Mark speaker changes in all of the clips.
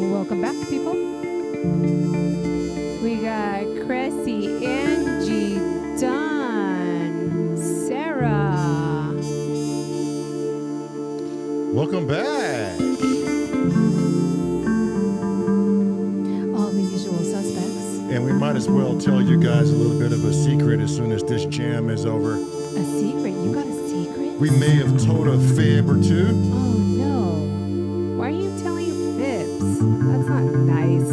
Speaker 1: Welcome back, people. We got Cressy, Angie, Don, Sarah.
Speaker 2: Welcome back.
Speaker 1: All the usual suspects.
Speaker 2: And we might as well tell you guys a little bit of a secret as soon as this jam is over.
Speaker 1: A secret? You got a secret?
Speaker 2: We may have told a fib or two.
Speaker 1: Oh, no. Why are you telling fibs? That's not nice.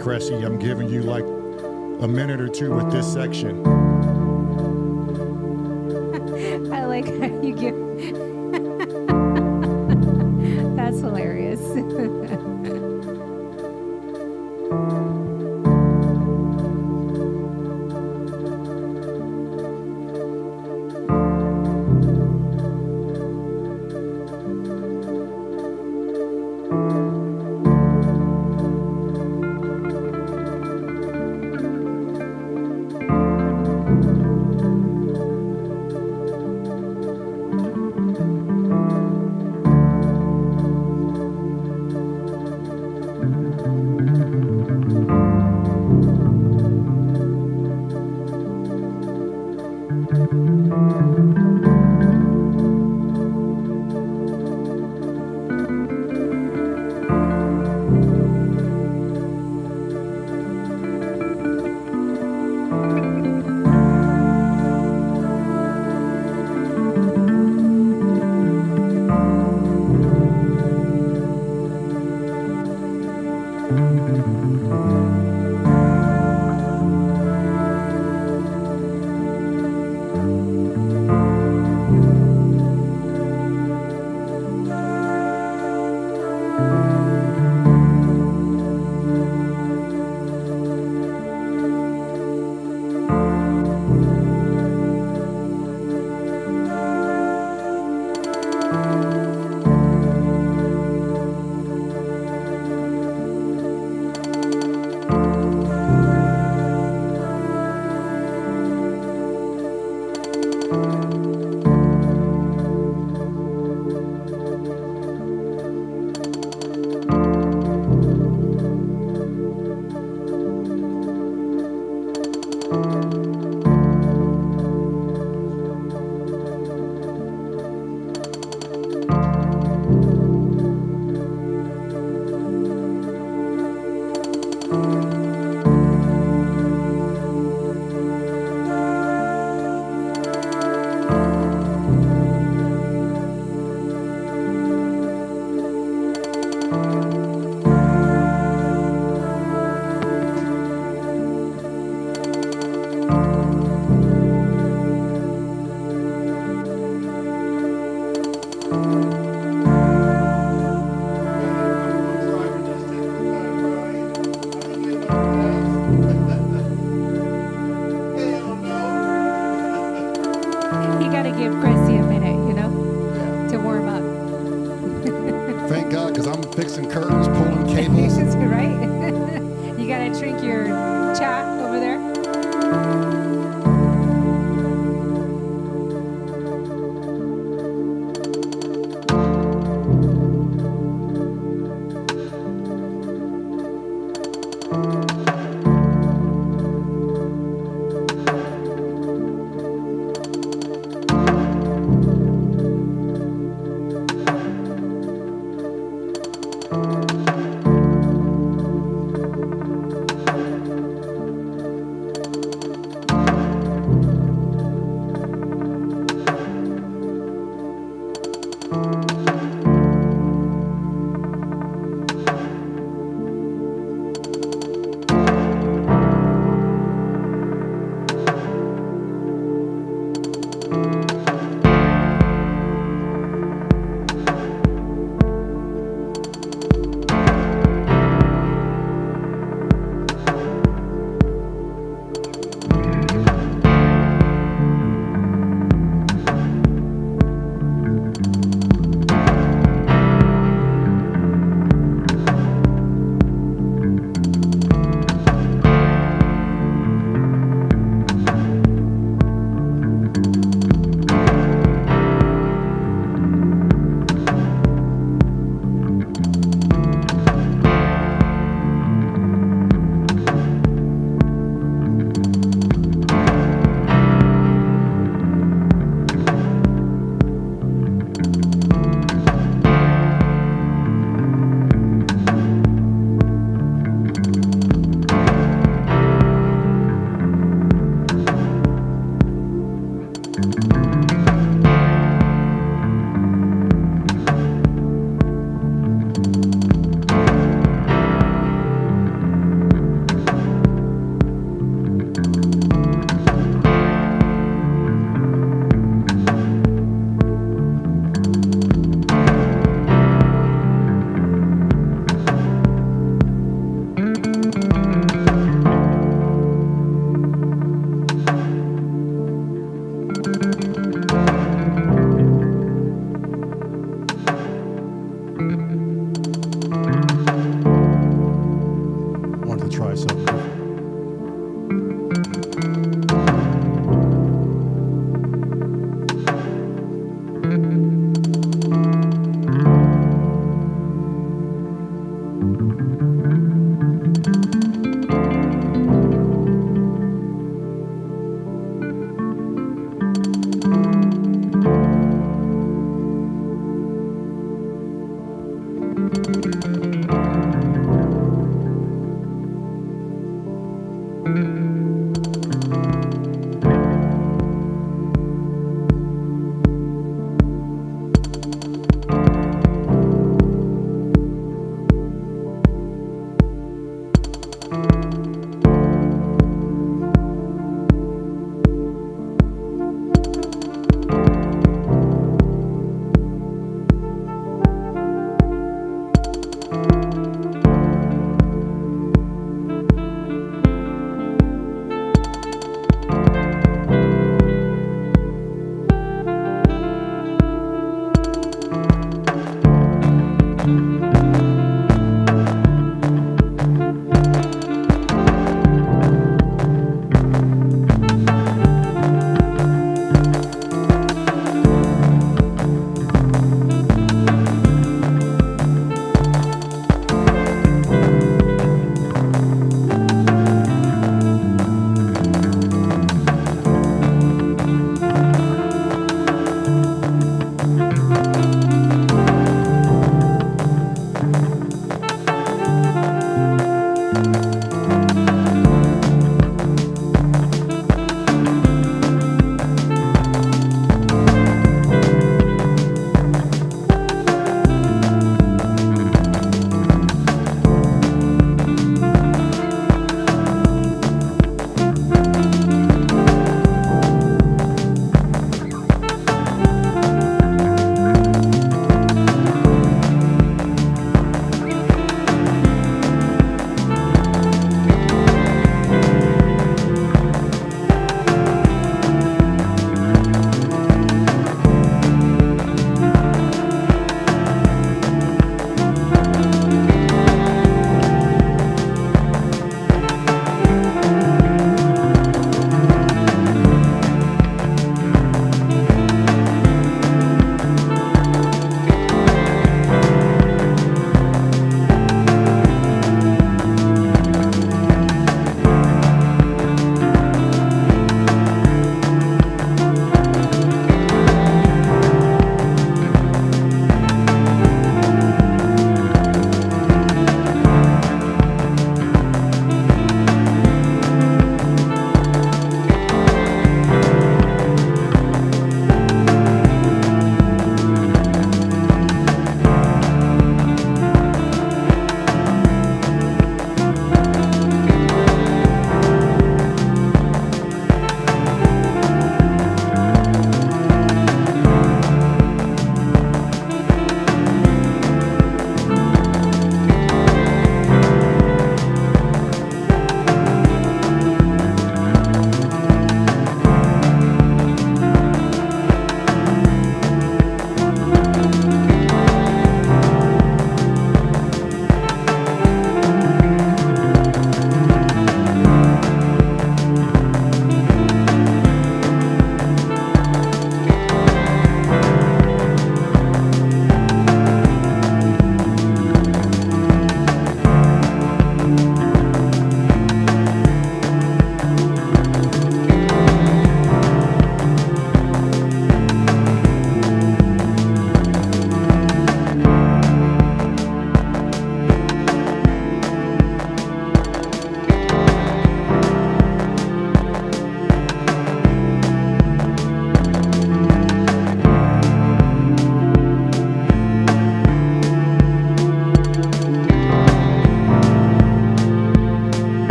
Speaker 2: Cressy, I'm giving you like a minute or two with this section.
Speaker 1: I like how you give. That's hilarious. You got to give Cressy a minute, you know, to warm up.
Speaker 2: Thank God, because I'm fixing curtains, pulling cables.
Speaker 1: Right? You got to drink your cha over there.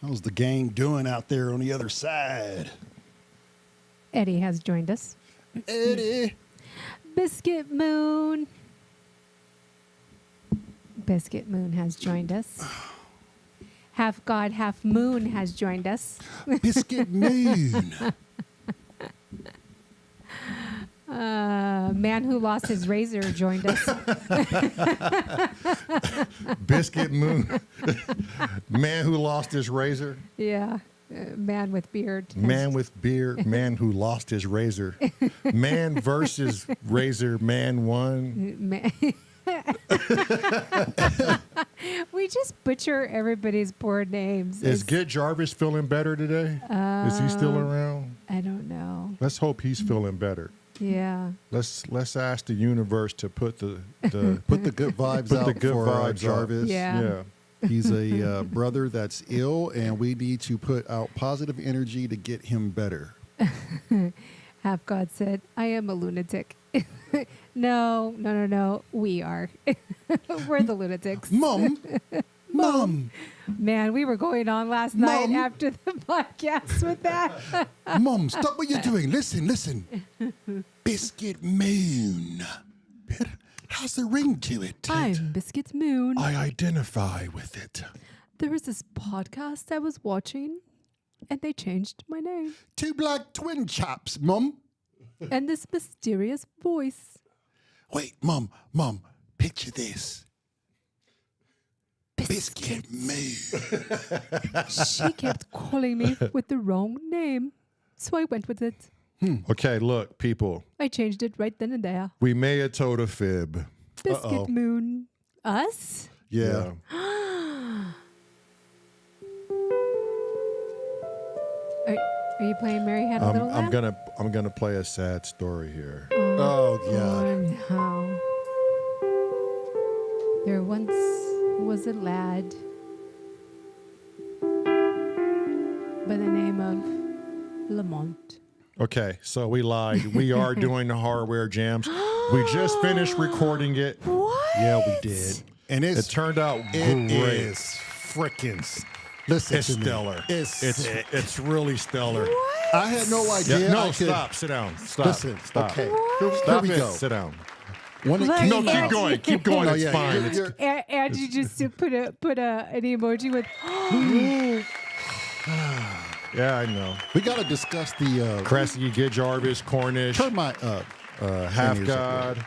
Speaker 3: How's the gang doing out there on the other side?
Speaker 1: Eddie has joined us.
Speaker 3: Eddie.
Speaker 1: Biscuit Moon. Biscuit Moon has joined us. Half God, half moon has joined us.
Speaker 3: Biscuit Moon.
Speaker 1: Man who lost his razor joined us.
Speaker 2: Biscuit Moon. Man who lost his razor.
Speaker 1: Yeah. Man with beard.
Speaker 2: Man with beard. Man who lost his razor. Man versus razor. Man won.
Speaker 1: We just butcher everybody's poor names.
Speaker 2: Is Get Jarvis feeling better today? Is he still around?
Speaker 1: I don't know.
Speaker 2: Let's hope he's feeling better.
Speaker 1: Yeah.
Speaker 2: Let's ask the universe to put the
Speaker 3: Put the good vibes
Speaker 2: Put
Speaker 3: out
Speaker 2: the good
Speaker 3: for
Speaker 2: vibes out.
Speaker 3: Jarvis.
Speaker 1: Yeah.
Speaker 3: He's a brother that's ill, and we need to put out positive energy to get him better.
Speaker 1: Half God said, I am a lunatic. No. We are. We're the lunatics.
Speaker 3: Mom.
Speaker 1: Man, we were going on last night
Speaker 3: Mom.
Speaker 1: after the podcast with that.
Speaker 3: Mom, stop what you're doing. Listen. Biscuit Moon. How's the ring to it?
Speaker 1: I'm Biscuit Moon.
Speaker 2: I identify with it.
Speaker 1: There was this podcast I was watching, and they changed my name.
Speaker 3: Two black twin chaps, Mom.
Speaker 1: And this mysterious voice.
Speaker 3: Wait, Mom, picture this. Biscuit Moon.
Speaker 1: She kept calling me with the wrong name, so I went with it.
Speaker 2: Okay, look, people.
Speaker 1: I changed it right then and there.
Speaker 2: We may have told a fib.
Speaker 1: Biscuit Moon. Us?
Speaker 3: Yeah.
Speaker 1: Are you playing Mary Had a Little
Speaker 2: I'm
Speaker 1: Lamb?
Speaker 2: gonna play a sad story here.
Speaker 3: Oh, God.
Speaker 1: No. There once was a lad by the name of Lamont.
Speaker 2: Okay, so we lied. We are doing the hardware jams. We just finished recording it.
Speaker 1: What?
Speaker 3: Yeah, we did. And
Speaker 2: It turned out
Speaker 3: it
Speaker 2: great.
Speaker 3: is freaking. Listen
Speaker 2: It's
Speaker 3: to me.
Speaker 2: stellar.
Speaker 3: It's sick.
Speaker 2: It's really stellar.
Speaker 1: What?
Speaker 3: I had no idea.
Speaker 2: Yeah, no,
Speaker 3: I could-
Speaker 2: stop. Sit down. Stop.
Speaker 3: Listen.
Speaker 2: Stop.
Speaker 3: Okay.
Speaker 1: What?
Speaker 3: Here we
Speaker 2: it.
Speaker 3: go.
Speaker 2: Sit down.
Speaker 3: When it
Speaker 1: Look,
Speaker 3: came
Speaker 2: No,
Speaker 1: Yeah.
Speaker 2: keep going. Keep going.
Speaker 3: No,
Speaker 2: It's
Speaker 3: yeah,
Speaker 2: fine.
Speaker 3: you're-
Speaker 1: Angie just put an emoji with.
Speaker 2: Yeah, I know.
Speaker 3: we got to discuss the
Speaker 2: Cressy, Get Jarvis, Cornish,
Speaker 3: turn my
Speaker 2: Half
Speaker 3: fingers
Speaker 2: God,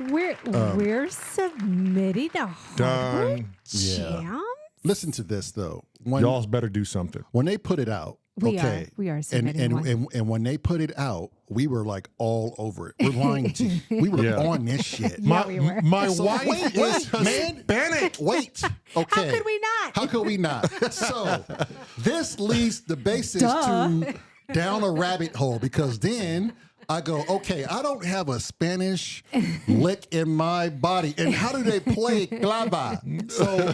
Speaker 1: We're submitting a hardware
Speaker 2: Done.
Speaker 3: Yeah.
Speaker 1: jam.
Speaker 3: Listen to this though. When
Speaker 2: Y'all's better do something.
Speaker 3: when they put it out,
Speaker 1: We
Speaker 3: okay,
Speaker 1: are submitting
Speaker 3: and,
Speaker 1: one.
Speaker 3: and when they put it out, we were like all over it. We're lying to you. We were
Speaker 2: Yeah.
Speaker 3: on this shit.
Speaker 1: Yeah, we were.
Speaker 2: My
Speaker 3: So
Speaker 2: wife
Speaker 3: wait,
Speaker 2: is
Speaker 3: man.
Speaker 2: Hispanic.
Speaker 3: Wait. Okay.
Speaker 1: How could we not?
Speaker 3: How could we not? So this leads the basis
Speaker 1: Duh.
Speaker 3: to down a rabbit hole because then I go, okay, I don't have a Spanish lick in my body. And how do they play clava? So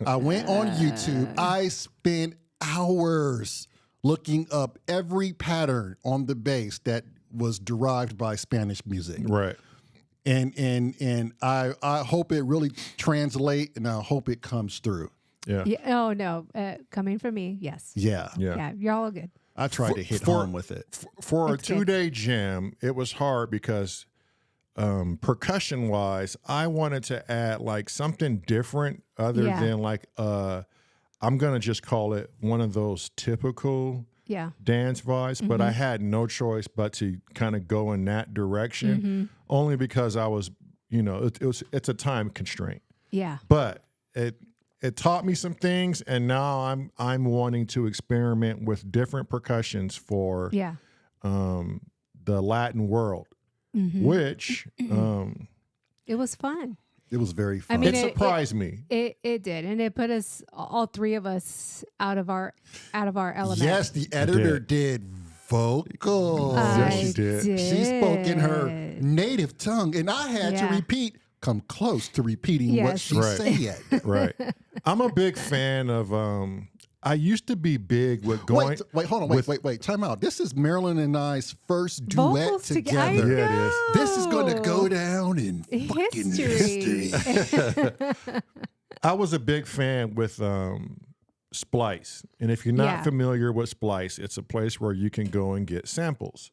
Speaker 3: I went on YouTube. I spent hours looking up every pattern on the bass that was derived by Spanish music.
Speaker 2: Right.
Speaker 3: And I hope it really translate and I hope it comes through.
Speaker 2: Yeah.
Speaker 1: Yeah, oh no, coming from me, yes.
Speaker 3: Yeah.
Speaker 2: Yeah.
Speaker 1: You're all good.
Speaker 3: I tried to hit
Speaker 2: for-
Speaker 3: home with it.
Speaker 2: For a
Speaker 1: It's good.
Speaker 2: 2-day jam, it was hard because percussion wise, I wanted to add like something different other
Speaker 1: Yeah.
Speaker 2: than like I'm gonna just call it one of those typical
Speaker 1: Yeah.
Speaker 2: dance vibes, but
Speaker 1: Mm-hmm.
Speaker 2: I had no choice but to kind of go in that direction,
Speaker 1: Mm-hmm.
Speaker 2: only because I was, it's a time constraint.
Speaker 1: Yeah.
Speaker 2: But it taught me some things, and now I'm wanting to experiment with different percussions for
Speaker 1: Yeah.
Speaker 2: the Latin world,
Speaker 1: Mm-hmm.
Speaker 2: which
Speaker 1: It was fun.
Speaker 3: It was very fun.
Speaker 1: I mean,
Speaker 2: it surprised me.
Speaker 1: It did, and it put us all three of us out of our element.
Speaker 3: yes, the editor did vocals.
Speaker 2: Yes, she did.
Speaker 3: She spoke in her native tongue, and I had to
Speaker 1: Yeah.
Speaker 3: come close to repeating what
Speaker 1: Yes.
Speaker 3: she
Speaker 2: Right.
Speaker 3: said.
Speaker 2: Right. I'm a big fan of. I used to be big with going.
Speaker 3: Wait, hold on, wait. Time out. This is Marelyn and I's first duet
Speaker 1: Vocals
Speaker 3: together.
Speaker 1: together.
Speaker 2: Yeah, it is.
Speaker 3: This is going to go down in fucking
Speaker 1: History.
Speaker 3: history.
Speaker 2: I was a big fan with Splice. And if you're not
Speaker 1: Yeah.
Speaker 2: familiar with Splice, it's a place where you can go and get samples.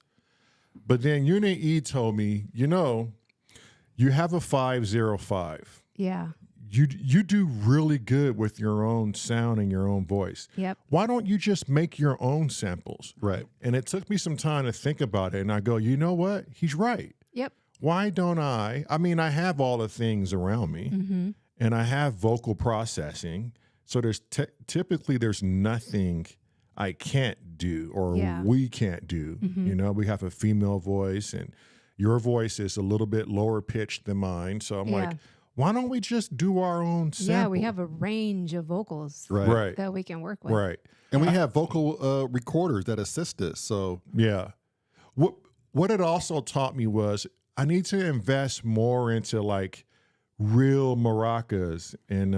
Speaker 2: But then Unit E told me, you have a 505.
Speaker 1: Yeah.
Speaker 2: You do really good with your own sound and your own voice.
Speaker 1: Yep.
Speaker 2: Why don't you just make your own samples?
Speaker 3: Right.
Speaker 2: And it took me some time to think about it. And I go, you know what? He's right.
Speaker 1: Yep.
Speaker 2: Why don't I mean, I have all the things around me and I have vocal processing. So there's typically there's nothing I can't do or we can't do. We have a female voice and your voice is a little bit lower pitched than mine. So I'm like, why don't we just do our own sample?
Speaker 1: Yeah, we have a range of vocals
Speaker 2: Right.
Speaker 1: that we can work with.
Speaker 2: Right.
Speaker 3: And we have vocal recorders that assist us. So
Speaker 2: Yeah. What it also taught me was I need to invest more into like real maracas and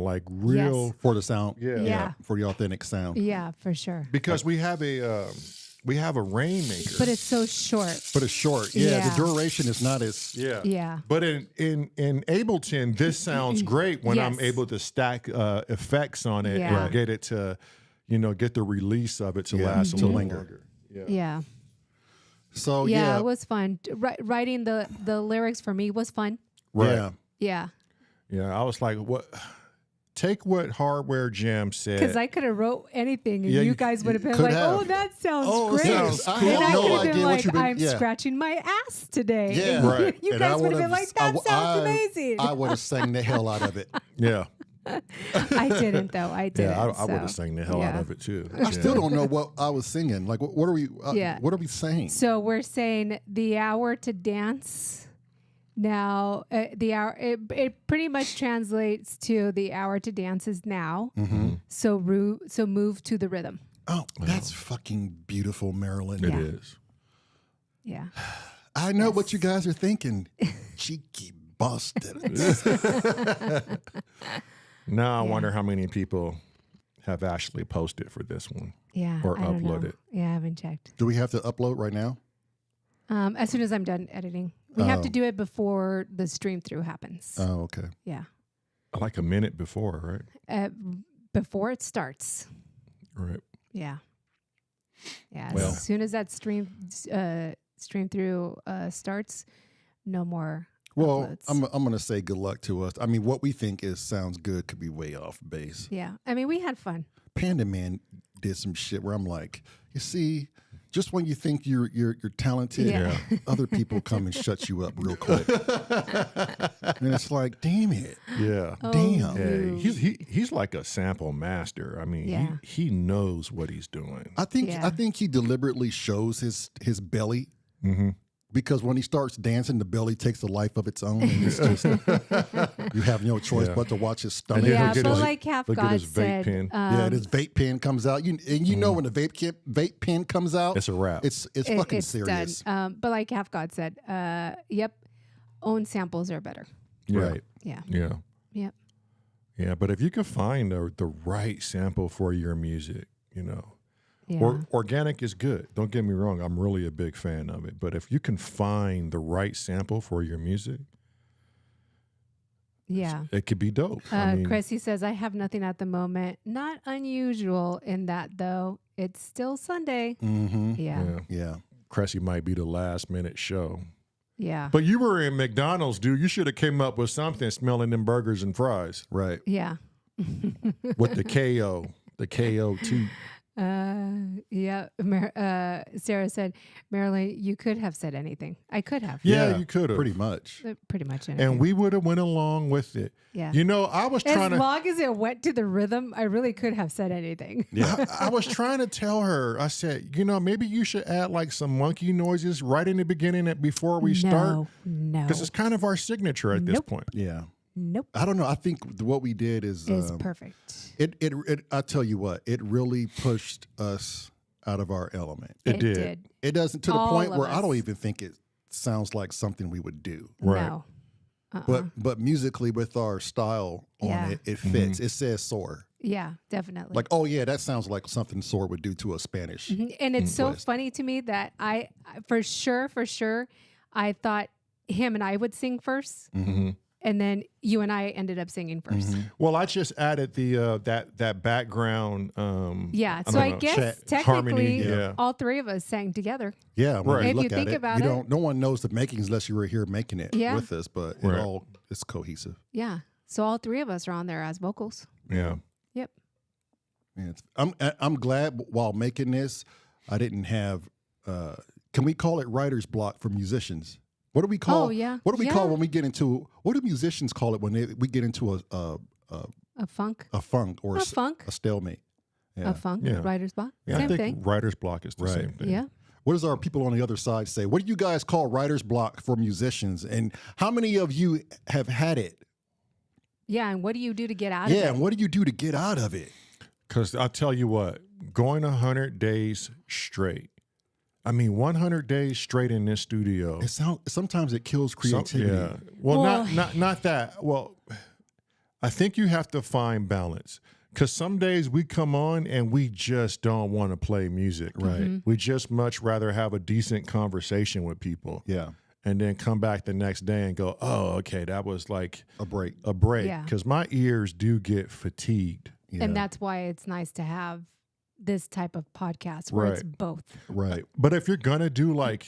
Speaker 2: like real
Speaker 1: Yes.
Speaker 3: for the sound,
Speaker 1: Yeah.
Speaker 3: for the authentic sound.
Speaker 1: Yeah, for sure.
Speaker 2: because we have a rainmaker.
Speaker 1: But it's so short.
Speaker 3: But it's short. Yeah,
Speaker 1: Yeah.
Speaker 3: the duration is not as
Speaker 1: Yeah.
Speaker 2: But in Ableton, this sounds great when I'm
Speaker 1: Yes.
Speaker 2: able to stack effects on it
Speaker 1: Yeah.
Speaker 2: and get it to, get the release of it to last a
Speaker 3: to
Speaker 2: little
Speaker 3: linger.
Speaker 2: longer.
Speaker 1: Yeah.
Speaker 3: so
Speaker 1: Yeah, it was fun. Writing the lyrics for me was fun.
Speaker 2: Right.
Speaker 3: Yeah.
Speaker 1: Yeah.
Speaker 2: Yeah. I was like, what? Take what Hardware Jam said.
Speaker 1: Because I could have wrote anything and
Speaker 2: Yeah,
Speaker 1: you
Speaker 2: you
Speaker 1: guys would have been
Speaker 3: could
Speaker 1: like,
Speaker 3: have.
Speaker 1: oh, that sounds
Speaker 3: Oh, it
Speaker 1: great.
Speaker 3: sounds
Speaker 1: And
Speaker 3: cool.
Speaker 1: I
Speaker 3: No
Speaker 1: could have
Speaker 3: idea
Speaker 1: been
Speaker 3: what
Speaker 1: like,
Speaker 3: you've been-
Speaker 1: I'm
Speaker 3: yeah.
Speaker 1: scratching my ass today.
Speaker 3: Yeah.
Speaker 1: And
Speaker 2: Right.
Speaker 1: you
Speaker 3: And
Speaker 1: guys
Speaker 3: I
Speaker 1: would have been
Speaker 3: would've-
Speaker 1: like, that sounds
Speaker 3: I-
Speaker 1: amazing.
Speaker 3: I would have sang the hell out of it.
Speaker 2: Yeah.
Speaker 1: I didn't, though. I didn't.
Speaker 2: Yeah. I would have
Speaker 1: so,
Speaker 2: sang the hell out
Speaker 1: yeah.
Speaker 2: of it too.
Speaker 3: I still don't know what I was singing. Like, what are we?
Speaker 1: Yeah.
Speaker 3: What are we saying?
Speaker 1: So we're saying the hour to dance. Now, the hour, it pretty much translates to the hour to dance is now. So move to the rhythm.
Speaker 3: Oh, that's fucking beautiful, Marilyn.
Speaker 2: It
Speaker 1: Yeah.
Speaker 2: is.
Speaker 1: Yeah.
Speaker 3: I know what you guys are thinking. Cheeky bastards.
Speaker 2: Now I
Speaker 1: Yeah.
Speaker 2: wonder how many people have actually posted for this one.
Speaker 1: Yeah.
Speaker 2: Or
Speaker 1: I don't know.
Speaker 2: upload it.
Speaker 1: Yeah, I haven't checked.
Speaker 3: Do we have to upload right now?
Speaker 1: As soon as I'm done editing. We have to do it before the stream through happens.
Speaker 3: Oh, okay.
Speaker 1: Yeah.
Speaker 2: Like a minute before, right?
Speaker 1: Before it starts.
Speaker 2: Right.
Speaker 1: Yeah. Yeah.
Speaker 2: Well.
Speaker 1: As soon as that stream through starts, no more
Speaker 3: Well,
Speaker 1: uploads.
Speaker 3: I'm gonna say good luck to us. I mean, what we think sounds good could be way off base.
Speaker 1: Yeah. I mean, we had fun.
Speaker 3: Panda Man did some shit where I'm like, you see, just when you think you're talented,
Speaker 1: Yeah.
Speaker 3: other people come and shut you up real quick. And it's like, damn it.
Speaker 2: Yeah.
Speaker 3: Damn.
Speaker 2: Yeah, he's like a sample master. I mean,
Speaker 1: Yeah.
Speaker 2: he knows what he's doing.
Speaker 3: I think
Speaker 1: Yeah.
Speaker 3: I think he deliberately shows his belly because when he starts dancing, the belly takes a life of its own. And it's just you have no choice but to watch his stomach.
Speaker 2: then
Speaker 1: Yeah,
Speaker 2: he'll get
Speaker 1: but
Speaker 2: his-
Speaker 1: like Half
Speaker 2: look at
Speaker 1: God
Speaker 2: his vape
Speaker 1: said,
Speaker 2: pen.
Speaker 3: Yeah, this vape pen comes out. You know when the vape pen comes out,
Speaker 2: It's a wrap.
Speaker 3: It's fucking
Speaker 1: it's
Speaker 3: serious.
Speaker 1: done. But like Half God said, yep, own samples are better.
Speaker 2: Yeah.
Speaker 3: Right.
Speaker 1: Yeah.
Speaker 2: Yeah.
Speaker 1: Yep.
Speaker 2: Yeah. But if you can find the right sample for your music,
Speaker 1: Yeah.
Speaker 2: Organic is good. Don't get me wrong. I'm really a big fan of it. But if you can find the right sample for your music,
Speaker 1: Yeah.
Speaker 2: it could be dope. I mean,
Speaker 1: Chrissy says, I have nothing at the moment. Not unusual in that, though. It's still Sunday.
Speaker 3: Mm-hmm.
Speaker 1: Yeah.
Speaker 2: yeah.
Speaker 3: Yeah.
Speaker 2: Cressy might be the last minute show.
Speaker 1: Yeah.
Speaker 2: But you were in McDonald's, dude. You should have came up with something smelling them burgers and fries
Speaker 3: Right.
Speaker 1: Yeah.
Speaker 2: with the KO2.
Speaker 1: Yeah. Sarah said, Marelyn, you could have said anything. I could have.
Speaker 2: Yeah, you could have.
Speaker 3: Pretty much.
Speaker 1: Pretty much anything.
Speaker 2: And we would have went along with it.
Speaker 1: Yeah.
Speaker 2: I was trying
Speaker 1: As
Speaker 2: to.
Speaker 1: long as it went to the rhythm, I really could have said anything.
Speaker 2: Yeah, I was trying to tell her. I said, maybe you should add like some monkey noises right in the beginning before we start,
Speaker 1: No.
Speaker 2: because it's kind of our signature at this
Speaker 1: Nope.
Speaker 2: point.
Speaker 3: Yeah.
Speaker 1: Nope.
Speaker 3: I don't know. I think what we did is
Speaker 1: Perfect.
Speaker 3: it. I tell you what, it really pushed us out of our element.
Speaker 2: It did.
Speaker 3: It doesn't to the
Speaker 1: All
Speaker 3: point
Speaker 1: of
Speaker 3: where I don't
Speaker 1: us.
Speaker 3: even think it sounds like something we would do.
Speaker 2: Right.
Speaker 1: No.
Speaker 3: But musically with our style on
Speaker 1: Yeah.
Speaker 3: it fits. It says S.O.R.
Speaker 1: Yeah, definitely.
Speaker 3: Like, oh yeah, that sounds like something S.O.R would do to a Spanish.
Speaker 1: And it's so
Speaker 3: West.
Speaker 1: funny to me that I for sure, I thought him and I would sing first.
Speaker 2: Mm-hmm.
Speaker 1: and then you and I ended up singing first.
Speaker 2: Well, I just added the that background.
Speaker 1: Yeah,
Speaker 2: I
Speaker 1: so
Speaker 2: don't
Speaker 1: I
Speaker 2: know,
Speaker 1: guess
Speaker 2: harmony,
Speaker 1: technically all three of us sang together.
Speaker 3: Yeah, when
Speaker 2: Right.
Speaker 3: you
Speaker 1: If
Speaker 3: look
Speaker 1: you think
Speaker 3: at it,
Speaker 1: about
Speaker 3: you
Speaker 1: it.
Speaker 3: don't. No one knows the makings unless you were here making it
Speaker 1: Yeah.
Speaker 3: with us. But
Speaker 2: Right.
Speaker 3: it's cohesive.
Speaker 1: Yeah, so all three of us are on there as vocals.
Speaker 2: Yeah.
Speaker 1: Yep.
Speaker 3: And I'm glad while making this, I didn't have. Can we call it writer's block for musicians? What do we call?
Speaker 1: Oh, yeah.
Speaker 3: What do we
Speaker 1: Yeah.
Speaker 3: call when we get into? What do musicians call it when we get into
Speaker 1: A funk.
Speaker 3: a funk or
Speaker 1: A funk.
Speaker 3: a stalemate? Yeah.
Speaker 1: A funk.
Speaker 2: Yeah.
Speaker 1: Writer's block.
Speaker 2: Yeah, I
Speaker 1: Same
Speaker 2: think
Speaker 1: thing.
Speaker 2: writer's block is the
Speaker 3: Right.
Speaker 2: same thing.
Speaker 1: Yeah.
Speaker 3: What does our people on the other side say? What do you guys call writer's block for musicians? And how many of you have had it?
Speaker 1: Yeah, and what do you do to get out of
Speaker 3: Yeah,
Speaker 1: it?
Speaker 3: and what do you do to get out of it?
Speaker 2: Because I'll tell you what, going 100 days straight. I mean, 100 days straight in this studio.
Speaker 3: Sometimes it kills creativity.
Speaker 2: Yeah. Well,
Speaker 1: Well-
Speaker 2: not that. Well, I think you have to find balance. Because some days we come on and we just don't want to play music.
Speaker 3: Right.
Speaker 2: We just much rather have a decent conversation with people.
Speaker 3: Yeah,
Speaker 2: And then come back the next day and go, oh, okay, that was like
Speaker 3: a break.
Speaker 2: a break.
Speaker 1: Yeah.
Speaker 2: Because my ears do get fatigued.
Speaker 3: Yeah.
Speaker 1: And that's why it's nice to have this type of podcast where it's
Speaker 2: Right.
Speaker 1: both.
Speaker 3: right.
Speaker 2: But if you're gonna do like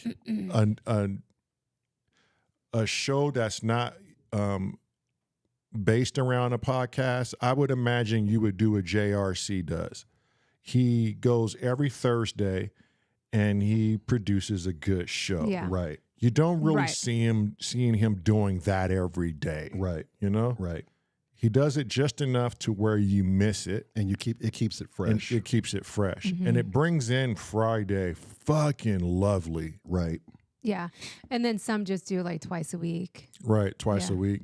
Speaker 2: a show that's not based around a podcast, I would imagine you would do what JRC does. He goes every Thursday and he produces a good show.
Speaker 1: Yeah.
Speaker 3: Right.
Speaker 2: You don't really
Speaker 1: Right.
Speaker 2: seeing him doing that every day.
Speaker 3: Right.
Speaker 2: You know?
Speaker 3: Right.
Speaker 2: He does it just enough to where you miss it.
Speaker 3: And it keeps it
Speaker 2: And
Speaker 3: fresh.
Speaker 2: it keeps it fresh.
Speaker 1: Mm-hmm.
Speaker 2: And it brings in Friday fucking lovely.
Speaker 3: right.
Speaker 1: Yeah. And then some just do like twice a week.
Speaker 2: Right. Twice
Speaker 1: Yeah.
Speaker 2: a week.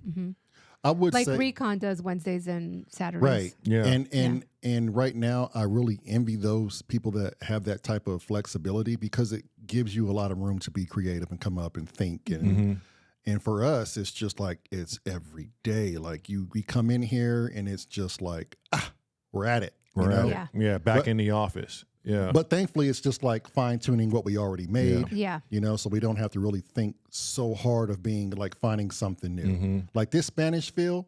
Speaker 3: I would
Speaker 1: Like
Speaker 3: say
Speaker 1: Recon does Wednesdays and Saturdays.
Speaker 3: right.
Speaker 2: Yeah.
Speaker 3: And right now I really envy those people that have that type of flexibility because it gives you a lot of room to be creative and come up and think and for us it's just like it's every day. Like we come in here and it's just like we're at it. You
Speaker 2: Right.
Speaker 3: know?
Speaker 1: Yeah.
Speaker 2: Yeah. Back
Speaker 3: But-
Speaker 2: in the office. Yeah.
Speaker 3: But thankfully it's just like fine tuning what we already made.
Speaker 1: Yeah.
Speaker 3: You know, so we don't have to really think so hard of being like finding something new. Like this Spanish feel,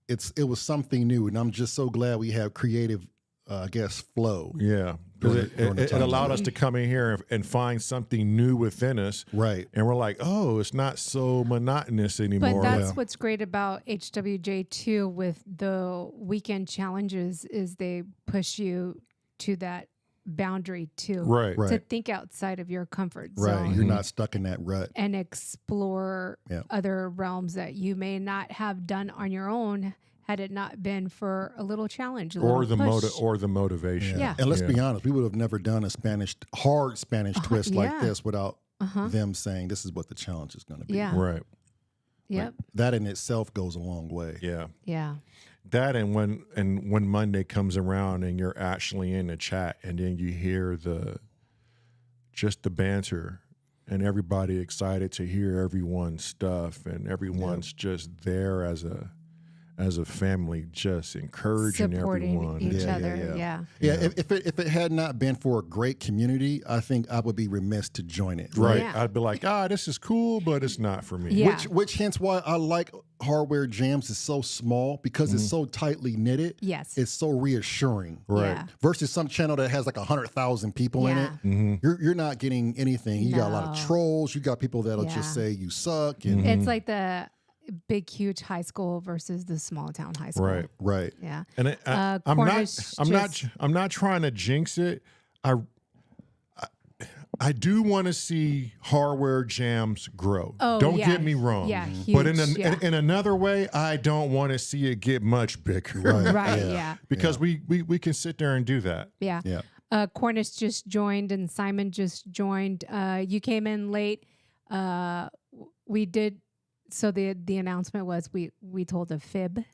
Speaker 3: it was something new, and I'm just so glad we have creative, I guess, flow.
Speaker 2: yeah.
Speaker 3: During
Speaker 2: Because
Speaker 3: the
Speaker 2: it
Speaker 3: time.
Speaker 2: allowed us to come in here and find something new within us.
Speaker 3: Right.
Speaker 2: And we're like, oh, it's not so monotonous anymore.
Speaker 1: But that's
Speaker 3: Yeah.
Speaker 1: what's great about HWJ too with the weekend challenges is they push you to that boundary too.
Speaker 2: Right.
Speaker 3: Right.
Speaker 1: To think outside of your comfort
Speaker 3: Right.
Speaker 1: zone.
Speaker 3: You're not stuck in that rut.
Speaker 1: And explore
Speaker 3: Yeah.
Speaker 1: other realms that you may not have done on your own had it not been for a little challenge, a
Speaker 2: Or
Speaker 1: little
Speaker 2: the
Speaker 1: push.
Speaker 2: or the motivation.
Speaker 1: Yeah.
Speaker 3: And let's be honest, we would have never done a hard Spanish twist like
Speaker 1: yeah.
Speaker 3: this without them saying this is what the challenge is going to be.
Speaker 1: Yeah.
Speaker 2: Right.
Speaker 1: Yep.
Speaker 3: That in itself goes a long way.
Speaker 2: Yeah.
Speaker 1: Yeah.
Speaker 2: That and when Monday comes around and you're actually in the chat and then you hear just the banter and everybody excited to hear everyone's stuff and everyone's just there as a family, just encouraging
Speaker 1: Supporting
Speaker 2: everyone.
Speaker 1: each
Speaker 3: Yeah,
Speaker 1: other.
Speaker 3: yeah,
Speaker 1: Yeah.
Speaker 3: Yeah, if it had not been for a great community, I think I would be remiss to join it.
Speaker 2: Right.
Speaker 1: Yeah.
Speaker 2: I'd be like, this is cool, but it's not for me.
Speaker 1: Yeah.
Speaker 3: Which hence why I like Hardware Jams is so small because it's so tightly knitted.
Speaker 1: Yes.
Speaker 3: It's so reassuring.
Speaker 2: Right.
Speaker 1: Yeah.
Speaker 3: Versus some channel that has like 100,000 people in
Speaker 1: Yeah.
Speaker 3: it. You're not getting anything. You got a lot of
Speaker 1: No.
Speaker 3: trolls. You got people that'll
Speaker 1: Yeah.
Speaker 3: just say you suck. And
Speaker 1: It's like the big, huge high school versus the small town high school.
Speaker 2: Right.
Speaker 3: right.
Speaker 1: Yeah.
Speaker 2: And I'm
Speaker 1: Cornish
Speaker 2: not trying to jinx it. I do want to see Hardware Jams grow.
Speaker 1: Oh,
Speaker 2: Don't
Speaker 1: yeah.
Speaker 2: get me wrong.
Speaker 1: Yeah,
Speaker 2: But
Speaker 1: huge, yeah.
Speaker 2: in another way, I don't want to see it get much bigger.
Speaker 1: Right.
Speaker 3: Yeah.
Speaker 1: Yeah.
Speaker 2: Because we can sit there and do that.
Speaker 1: Yeah.
Speaker 3: Yeah.
Speaker 1: Cornish just joined and Simon just joined. You came in late. We did. So the announcement was we told a fib,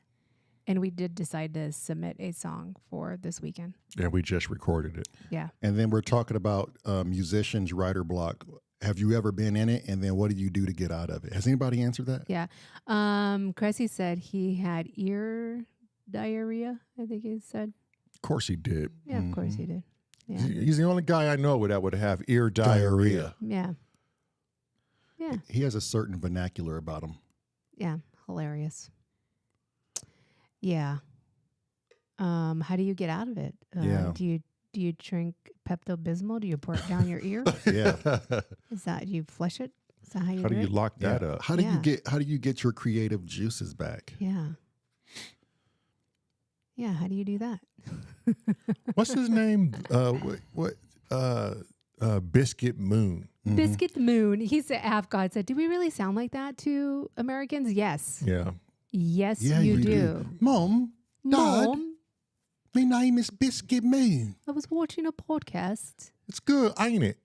Speaker 1: and we did decide to submit a song for this weekend.
Speaker 2: And we just recorded it.
Speaker 1: Yeah.
Speaker 3: And then we're talking about musicians writer block. Have you ever been in it? And then what do you do to get out of it? Has anybody answered that?
Speaker 1: Yeah. Cressy said he had ear diarrhea, I think he said.
Speaker 2: Of course he did.
Speaker 1: Yeah, of course he did. Yeah.
Speaker 2: He's the only guy I know that would have ear diarrhea.
Speaker 1: Yeah. Yeah.
Speaker 3: He has a certain vernacular about him.
Speaker 1: Yeah. hilarious. Yeah. How do you get out of it? Do you drink Pepto-Bismol? Do you pour it down your ear?
Speaker 3: Yeah.
Speaker 1: Is that, do you flush it? Is that how you
Speaker 2: How do
Speaker 1: do
Speaker 2: you
Speaker 1: it?
Speaker 2: lock that up?
Speaker 3: How do you get your creative juices back?
Speaker 1: Yeah. Yeah, how do you do that?
Speaker 2: What's his name? Biscuit Moon.
Speaker 3: Mm-hmm.
Speaker 1: Biscuit Moon. He's a half god. Said, do we really sound like that to Americans? Yes.
Speaker 2: Yeah.
Speaker 1: Yes,
Speaker 3: Yeah,
Speaker 1: you
Speaker 3: we
Speaker 1: do.
Speaker 3: Mom, Dad,
Speaker 1: Mom,
Speaker 3: my name is Biscuit Moon.
Speaker 1: I was watching a podcast.
Speaker 2: It's good, ain't it?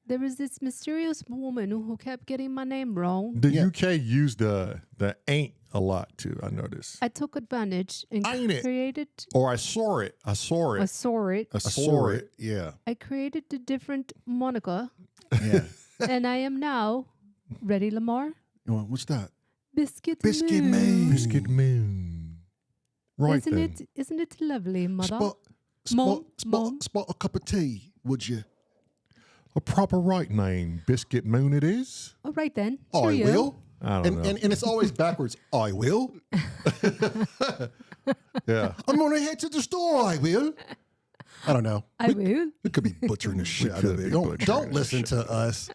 Speaker 1: There was this mysterious woman who kept getting my name wrong.
Speaker 2: The UK used the ain't a lot too, I noticed.
Speaker 1: I took advantage and
Speaker 2: Ain't it?
Speaker 1: created.
Speaker 2: Or I saw it.
Speaker 1: I saw it.
Speaker 3: I saw it. Yeah.
Speaker 1: I created a different moniker,
Speaker 3: Yeah.
Speaker 1: and I am now ready, Lamar.
Speaker 3: What's that?
Speaker 1: Biscuit
Speaker 3: Biscuit
Speaker 1: Moon.
Speaker 3: Moon.
Speaker 2: Biscuit Moon. Right then.
Speaker 1: Isn't it lovely, mother?
Speaker 3: Spot
Speaker 1: Mom.
Speaker 3: a cup of tea, would you?
Speaker 2: A proper right name, Biscuit Moon it is.
Speaker 1: All right then.
Speaker 3: I
Speaker 1: Cheerio.
Speaker 3: will.
Speaker 2: I don't know.
Speaker 3: And it's always backwards. I will.
Speaker 2: Yeah.
Speaker 3: I'm going to head to the store. I will. I don't know.
Speaker 1: I will.
Speaker 3: We could be butchering the shit out
Speaker 2: could
Speaker 3: of
Speaker 2: be
Speaker 3: it. Don't
Speaker 2: butchering the
Speaker 3: listen to us.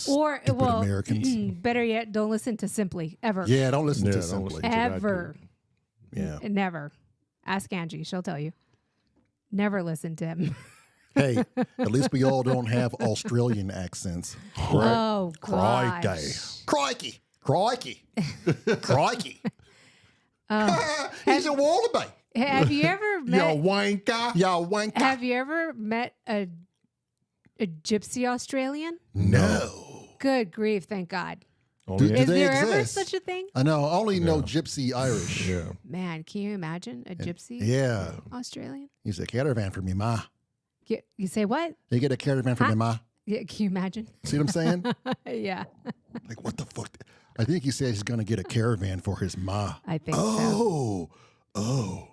Speaker 1: Or,
Speaker 3: Stupid
Speaker 1: well,
Speaker 3: Americans.
Speaker 1: better yet, don't listen to Simply, ever.
Speaker 3: Yeah, don't listen
Speaker 2: Yeah,
Speaker 3: to
Speaker 2: don't
Speaker 3: Simply.
Speaker 2: listen to that
Speaker 1: Ever.
Speaker 3: Yeah.
Speaker 1: Never. Ask Angie. She'll tell you. Never listen to him.
Speaker 3: Hey, at least we all don't have Australian accents.
Speaker 1: Oh,
Speaker 2: Crikey.
Speaker 1: gosh.
Speaker 3: Crikey. Crikey. Crikey. He's a wallaby.
Speaker 1: Have you ever
Speaker 2: You
Speaker 1: met...
Speaker 2: wanker.
Speaker 3: Ya wanker.
Speaker 1: Have you ever met a gypsy Australian?
Speaker 3: No.
Speaker 1: Good grief, thank God.
Speaker 2: Only
Speaker 3: Do
Speaker 1: Is
Speaker 3: they
Speaker 1: there ever
Speaker 3: exist?
Speaker 1: such a thing?
Speaker 3: I know. I only know Gypsy Irish.
Speaker 2: Yeah.
Speaker 1: Man, can you imagine a gypsy
Speaker 3: Yeah.
Speaker 1: Australian?
Speaker 3: He's a caravan for me, ma.
Speaker 1: You say what?
Speaker 3: You get a caravan for me, ma.
Speaker 1: Yeah, can you imagine?
Speaker 3: See what I'm saying?
Speaker 1: Yeah,
Speaker 3: Like, what the fuck? I think he said he's going to get a caravan for his ma.
Speaker 1: I think so.
Speaker 3: Oh.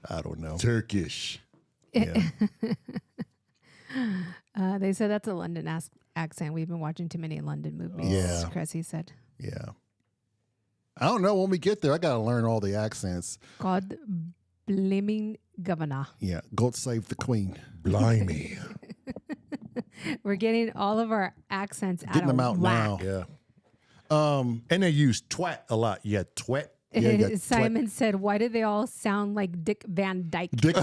Speaker 3: I don't know.
Speaker 2: Turkish.
Speaker 3: Yeah.
Speaker 1: They said that's a London accent. We've been watching too many London movies.
Speaker 3: Yeah.
Speaker 1: Cressy said.
Speaker 3: Yeah. I don't know. When we get there, I got to learn all the accents.
Speaker 1: God blaming governor.
Speaker 3: Yeah. God save the queen.
Speaker 2: Blimey.
Speaker 1: We're getting all of our accents
Speaker 3: Getting them out now.
Speaker 2: Yeah. And they use twat a lot. Yeah, twat.
Speaker 3: Yeah, you got
Speaker 1: Simon said, "Why do they all sound like Dick Van Dyke?"
Speaker 3: Dick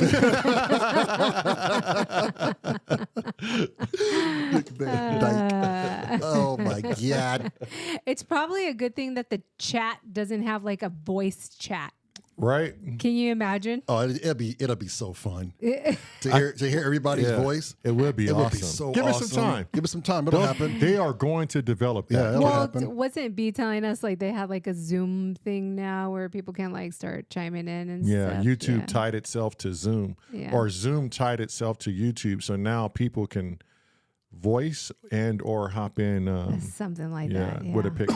Speaker 3: Van Dyke. Oh my God.
Speaker 1: It's probably a good thing that the chat doesn't have like a voice chat.
Speaker 2: Right?
Speaker 1: Can you imagine?
Speaker 3: Oh, it'll be so fun to hear everybody's
Speaker 2: Yeah.
Speaker 3: voice.
Speaker 2: It would be
Speaker 3: It
Speaker 2: awesome.
Speaker 3: would be so
Speaker 2: Give
Speaker 3: awesome.
Speaker 2: us some time.
Speaker 3: Give us some time. It'll happen.
Speaker 2: They are going to develop that.
Speaker 3: Yeah, that'll
Speaker 1: Well,
Speaker 3: happen.
Speaker 1: wasn't B telling us like they have like a Zoom thing now where people can like start chiming in and
Speaker 2: Yeah,
Speaker 1: stuff?
Speaker 2: YouTube
Speaker 1: Yeah.
Speaker 2: tied itself to Zoom,
Speaker 1: Yeah.
Speaker 2: or Zoom tied itself to YouTube. So now people can voice and or hop in,
Speaker 1: Something like that. Yeah.
Speaker 2: with a picture.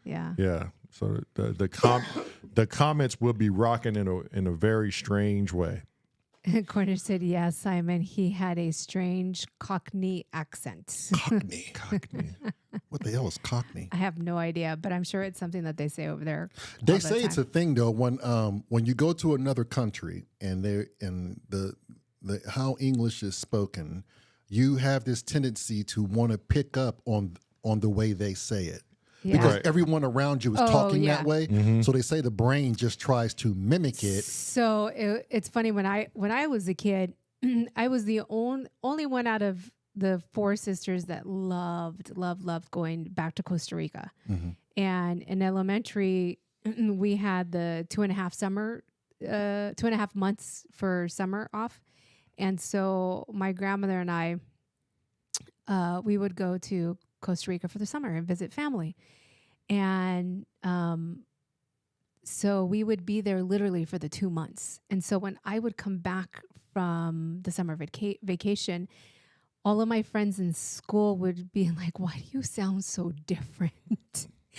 Speaker 1: Yeah.
Speaker 2: Yeah. So the comments will be rocking in a very strange way.
Speaker 1: Cornish said, "Yes, Simon. He had a strange Cockney accent."
Speaker 3: Cockney. What the hell is Cockney?
Speaker 1: I have no idea, but I'm sure it's something that they say over there.
Speaker 3: They
Speaker 1: all the
Speaker 3: say it's a
Speaker 1: time.
Speaker 3: thing though when you go to another country and the how English is spoken, you have this tendency to want to pick up on the way they say it.
Speaker 1: Yeah.
Speaker 3: Because
Speaker 2: Right.
Speaker 3: everyone around you is
Speaker 1: Oh,
Speaker 3: talking
Speaker 1: yeah.
Speaker 3: that way, so they say the brain just tries to mimic it.
Speaker 1: So it's funny when I was a kid, I was the only one out of the four sisters that loved going back to Costa Rica. And in elementary, we had the 2.5 months for summer off, and so my grandmother and I, we would go to Costa Rica for the summer and visit family. And so we would be there literally for the 2 months. And so when I would come back from the summer vacation, all of my friends in school would be like, "Why do you sound so different?"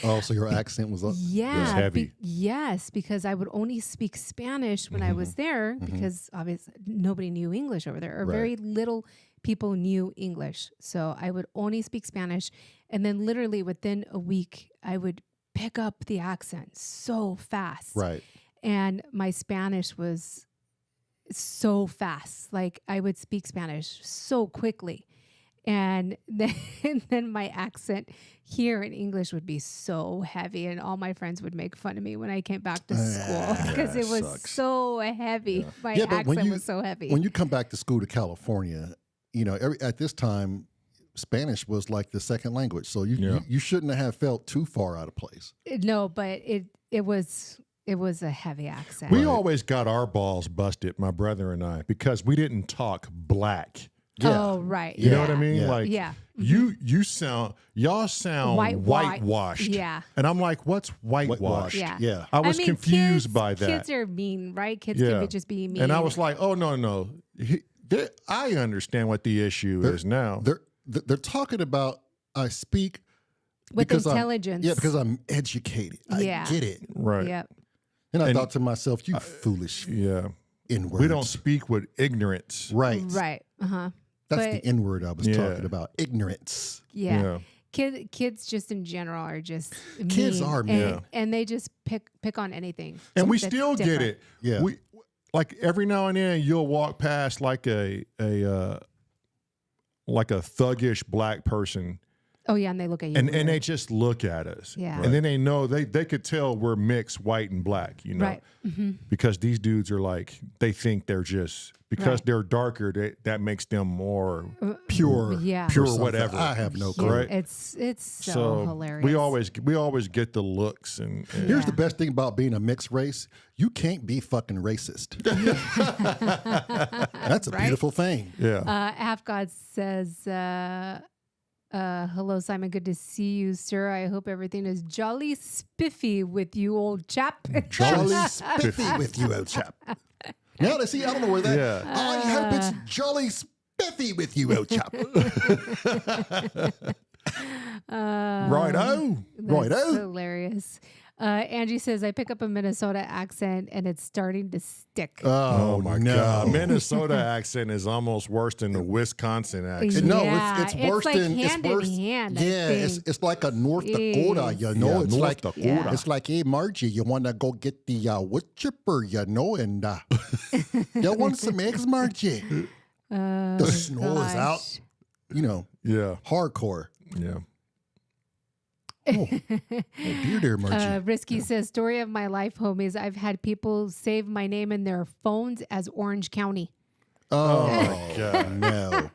Speaker 3: Oh, so your accent was up.
Speaker 1: Yeah.
Speaker 2: heavy.
Speaker 1: Yes, because I would only speak Spanish when I was there because obviously nobody knew English over there, or
Speaker 2: Right.
Speaker 1: very little people knew English. So I would only speak Spanish. And then literally within a week, I would pick up the accent so fast.
Speaker 3: Right.
Speaker 1: And my Spanish was so fast. Like I would speak Spanish so quickly. And then my accent here in English would be so heavy, and all my friends would make fun of me when I came back to school because it was so heavy. My accent was so heavy.
Speaker 3: When you come back to school to California, you know, at this time, Spanish was like the second language, so you shouldn't have felt too far out of place.
Speaker 1: No, but it was a heavy accent.
Speaker 2: We always got our balls busted, my brother and I, because we didn't talk black.
Speaker 3: Yeah.
Speaker 1: Oh, right.
Speaker 2: You know what I mean?
Speaker 3: Yeah.
Speaker 2: Like, y'all sound whitewashed.
Speaker 1: Yeah.
Speaker 2: And I'm like, what's whitewashed?
Speaker 1: Yeah.
Speaker 2: I was confused by that.
Speaker 1: Kids are mean, right? Kids can be just being mean.
Speaker 2: And I was like, oh, no. I understand what the issue is now.
Speaker 3: They're talking about I speak
Speaker 1: with
Speaker 3: because
Speaker 1: intelligence.
Speaker 3: because I'm educated. I get it.
Speaker 2: Right.
Speaker 1: Yep.
Speaker 3: And I thought to myself, you foolish N-words.
Speaker 2: We don't speak with ignorance.
Speaker 3: Right.
Speaker 1: Right. Uh-huh.
Speaker 3: That's the N-word I was talking about. Ignorance.
Speaker 1: Yeah. Kids just in general are just mean.
Speaker 3: Kids are mean.
Speaker 1: And they just pick on anything.
Speaker 2: And we still get it.
Speaker 3: Yeah.
Speaker 2: We like every now and then you'll walk past like a thuggish black person.
Speaker 1: Oh yeah, and they look at you.
Speaker 2: And they just look at us.
Speaker 1: Yeah.
Speaker 2: And then they know they could tell we're mixed white and black, you know.
Speaker 1: Right. Mm-hmm.
Speaker 2: Because these dudes are like, they think they're just because they're darker, that makes them more
Speaker 3: pure.
Speaker 2: Pure whatever.
Speaker 3: I have no clue.
Speaker 2: Right?
Speaker 1: It's so hilarious.
Speaker 2: We always get the looks and
Speaker 3: here's the best thing about being a mixed race. You can't be fucking racist. That's a beautiful thing.
Speaker 2: Yeah.
Speaker 1: Half God says hello, Simon. Good to see you, sir. I hope everything is jolly spiffy with you, old chap.
Speaker 3: Jolly spiffy with you, old chap. Now, I don't know where that.
Speaker 2: Yeah.
Speaker 3: I hope it's jolly spiffy with you, old chap.
Speaker 2: Righto.
Speaker 1: That's hilarious. Angie says, I pick up a Minnesota accent and it's starting to stick.
Speaker 2: Oh my God. Minnesota accent is almost worse than the Wisconsin accent.
Speaker 3: No, it's worse
Speaker 1: like
Speaker 3: than
Speaker 1: hand
Speaker 3: it's worse.
Speaker 1: in hand,
Speaker 3: It's like a North Dakota, you know. It's
Speaker 2: North
Speaker 3: like
Speaker 2: Dakota.
Speaker 3: It's like, hey Margie, you want to go get the wood chipper, you know, and you want some eggs, Margie? The snow is out, you know.
Speaker 2: Yeah.
Speaker 3: Hardcore.
Speaker 2: Yeah.
Speaker 3: Oh dear, Margie.
Speaker 1: Risky says, story of my life, homies. I've had people save my name in their phones as Orange County.
Speaker 3: Oh, my God. No.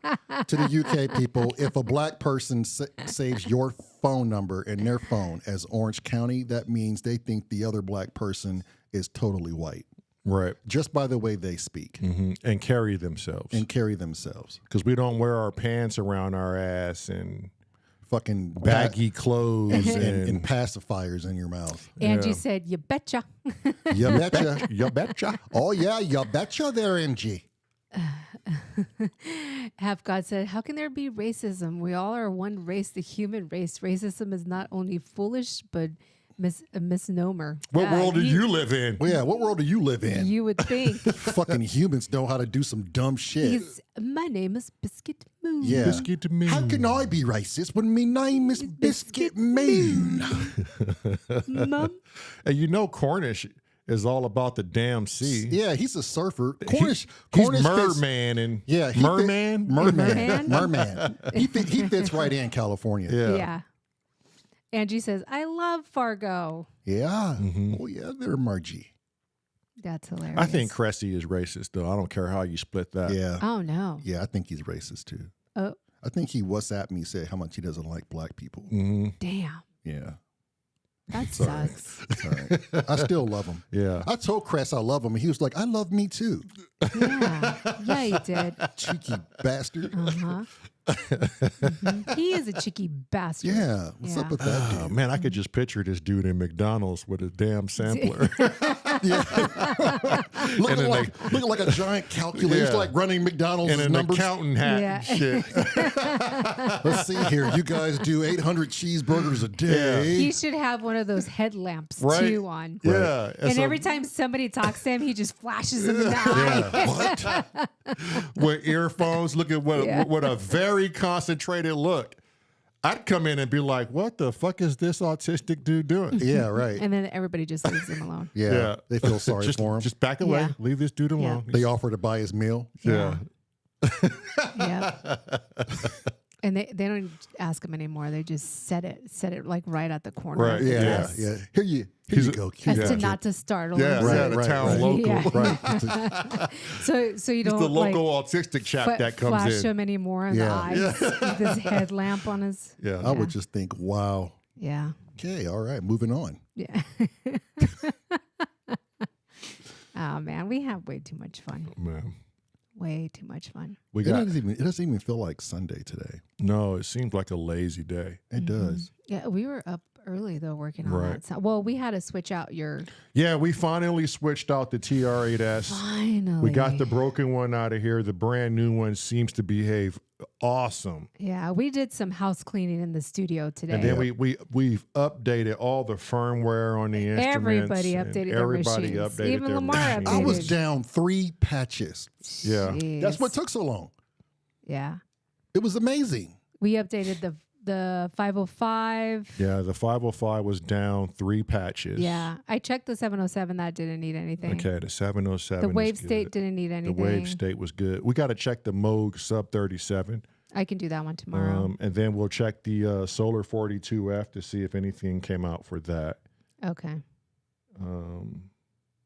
Speaker 3: To the UK people, if a black person saves your phone number in their phone as Orange County, that means they think the other black person is totally white.
Speaker 2: Right.
Speaker 3: Just by the way they speak.
Speaker 2: Mm-hmm. And carry themselves. Because we don't wear our pants around our ass and
Speaker 3: fucking
Speaker 2: baggy clothes
Speaker 3: and pacifiers in your mouth.
Speaker 1: Angie said, you betcha.
Speaker 3: You betcha.
Speaker 2: You betcha.
Speaker 3: Oh, yeah, you betcha there, Angie.
Speaker 1: Half God said, how can there be racism? We all are one race, the human race. Racism is not only foolish, but a misnomer.
Speaker 2: What world do you live in?
Speaker 3: Well, yeah, what world do you live in?
Speaker 1: You would think.
Speaker 3: Fucking humans know how to do some dumb shit.
Speaker 1: My name is Biscuit Moon.
Speaker 3: Yeah.
Speaker 2: Biscuit Moon.
Speaker 3: How can I be racist when my name is Biscuit Moon?
Speaker 1: Mom?
Speaker 2: And you know Cornish is all about the damn sea.
Speaker 3: Yeah, he's a surfer. Cornish
Speaker 2: merman and
Speaker 3: merman. He fits right in California.
Speaker 1: Yeah. Angie says, I love Fargo.
Speaker 3: Yeah. Mm-hmm. Oh, yeah, there, Margie.
Speaker 1: That's hilarious.
Speaker 2: I think Cressy is racist, though. I don't care how you split that.
Speaker 3: Yeah.
Speaker 1: Oh, no.
Speaker 3: Yeah, I think he's racist, too.
Speaker 1: Oh.
Speaker 3: I think he WhatsApped me, said how much he doesn't like black people.
Speaker 2: Mm-hmm.
Speaker 1: Damn.
Speaker 3: Yeah.
Speaker 1: That sucks.
Speaker 3: It's all right. I still love him.
Speaker 2: Yeah.
Speaker 3: I told Cress I love him, and he was like, I love me, too.
Speaker 1: Yeah. Yeah, he did.
Speaker 3: Cheeky bastard.
Speaker 1: Uh-huh. He is a cheeky bastard.
Speaker 3: Yeah. What's up with that
Speaker 2: Oh,
Speaker 3: dude?
Speaker 2: man, I could just picture this dude in McDonald's with a damn sampler.
Speaker 3: Looking like a giant calculator. He's
Speaker 2: Yeah.
Speaker 3: like running McDonald's
Speaker 2: and an
Speaker 3: numbers.
Speaker 2: accountant hat
Speaker 1: Yeah.
Speaker 2: and shit.
Speaker 3: Let's see here. You guys do 800 cheeseburgers a day.
Speaker 1: He should have one of those headlamps
Speaker 2: Right.
Speaker 1: too on.
Speaker 2: Yeah.
Speaker 1: And
Speaker 2: so-
Speaker 1: every time somebody talks to him, he just flashes him in the eye.
Speaker 3: What?
Speaker 2: with earphones, look at what a very concentrated look. I'd come in and be like, what the fuck is this autistic dude doing?
Speaker 3: Yeah, right.
Speaker 1: And then everybody just leaves him alone.
Speaker 3: Yeah. They feel sorry
Speaker 2: just,
Speaker 3: for him.
Speaker 2: Just back away.
Speaker 1: Yeah.
Speaker 2: Leave this dude alone.
Speaker 3: They offer to buy his meal.
Speaker 2: Yeah.
Speaker 1: Yeah. And they don't ask him anymore. They just set it like right at the corner.
Speaker 2: Right.
Speaker 1: of the
Speaker 3: Yeah,
Speaker 1: desk.
Speaker 3: yeah. Here you go,
Speaker 1: As
Speaker 3: cute.
Speaker 1: to not to startle
Speaker 2: Yeah,
Speaker 1: him.
Speaker 2: yeah, the town local.
Speaker 1: Yeah.
Speaker 3: Right.
Speaker 1: So you
Speaker 2: He's
Speaker 1: don't
Speaker 2: the
Speaker 1: like
Speaker 2: local autistic chap that comes
Speaker 1: flash
Speaker 2: in.
Speaker 1: him anymore in
Speaker 3: Yeah.
Speaker 1: the eyes. With this headlamp on his.
Speaker 2: Yeah.
Speaker 3: I would just think, wow.
Speaker 1: Yeah.
Speaker 3: Okay, all right, moving on.
Speaker 1: Yeah. Oh man, we have way too much fun.
Speaker 2: Man.
Speaker 1: Way too much fun.
Speaker 2: We
Speaker 3: It
Speaker 2: got
Speaker 3: doesn't even feel like Sunday today.
Speaker 2: no, it seems like a lazy day.
Speaker 3: It does.
Speaker 1: Yeah, we were up early though working on
Speaker 2: Right.
Speaker 1: that. So, well, we had to switch out your
Speaker 2: Yeah, we finally switched out the TR8S.
Speaker 1: finally.
Speaker 2: We got the broken one out of here. The brand new one seems to behave awesome.
Speaker 1: Yeah, we did some house cleaning in the studio today.
Speaker 2: And then we've updated all the firmware on the instruments.
Speaker 1: Everybody
Speaker 2: and
Speaker 1: updated their
Speaker 2: everybody
Speaker 1: machines.
Speaker 2: updated
Speaker 1: Even
Speaker 2: their
Speaker 1: Lamar
Speaker 2: machines.
Speaker 3: I was
Speaker 1: Updated.
Speaker 3: down 3 patches.
Speaker 2: Yeah.
Speaker 1: Jeez.
Speaker 3: That's what took so long.
Speaker 1: Yeah,
Speaker 3: It was amazing.
Speaker 1: we updated the 505.
Speaker 2: Yeah, the 505 was down 3 patches.
Speaker 1: Yeah, I checked the 707. That didn't need anything.
Speaker 2: Okay, the 707.
Speaker 1: The
Speaker 2: is
Speaker 1: wave
Speaker 2: good.
Speaker 1: state didn't need
Speaker 2: The
Speaker 1: anything.
Speaker 2: wave state was good. We got to check the Moog sub 37.
Speaker 1: I can do that one tomorrow.
Speaker 2: And then we'll check the Solar 42F to see if anything came out for that.
Speaker 1: Okay.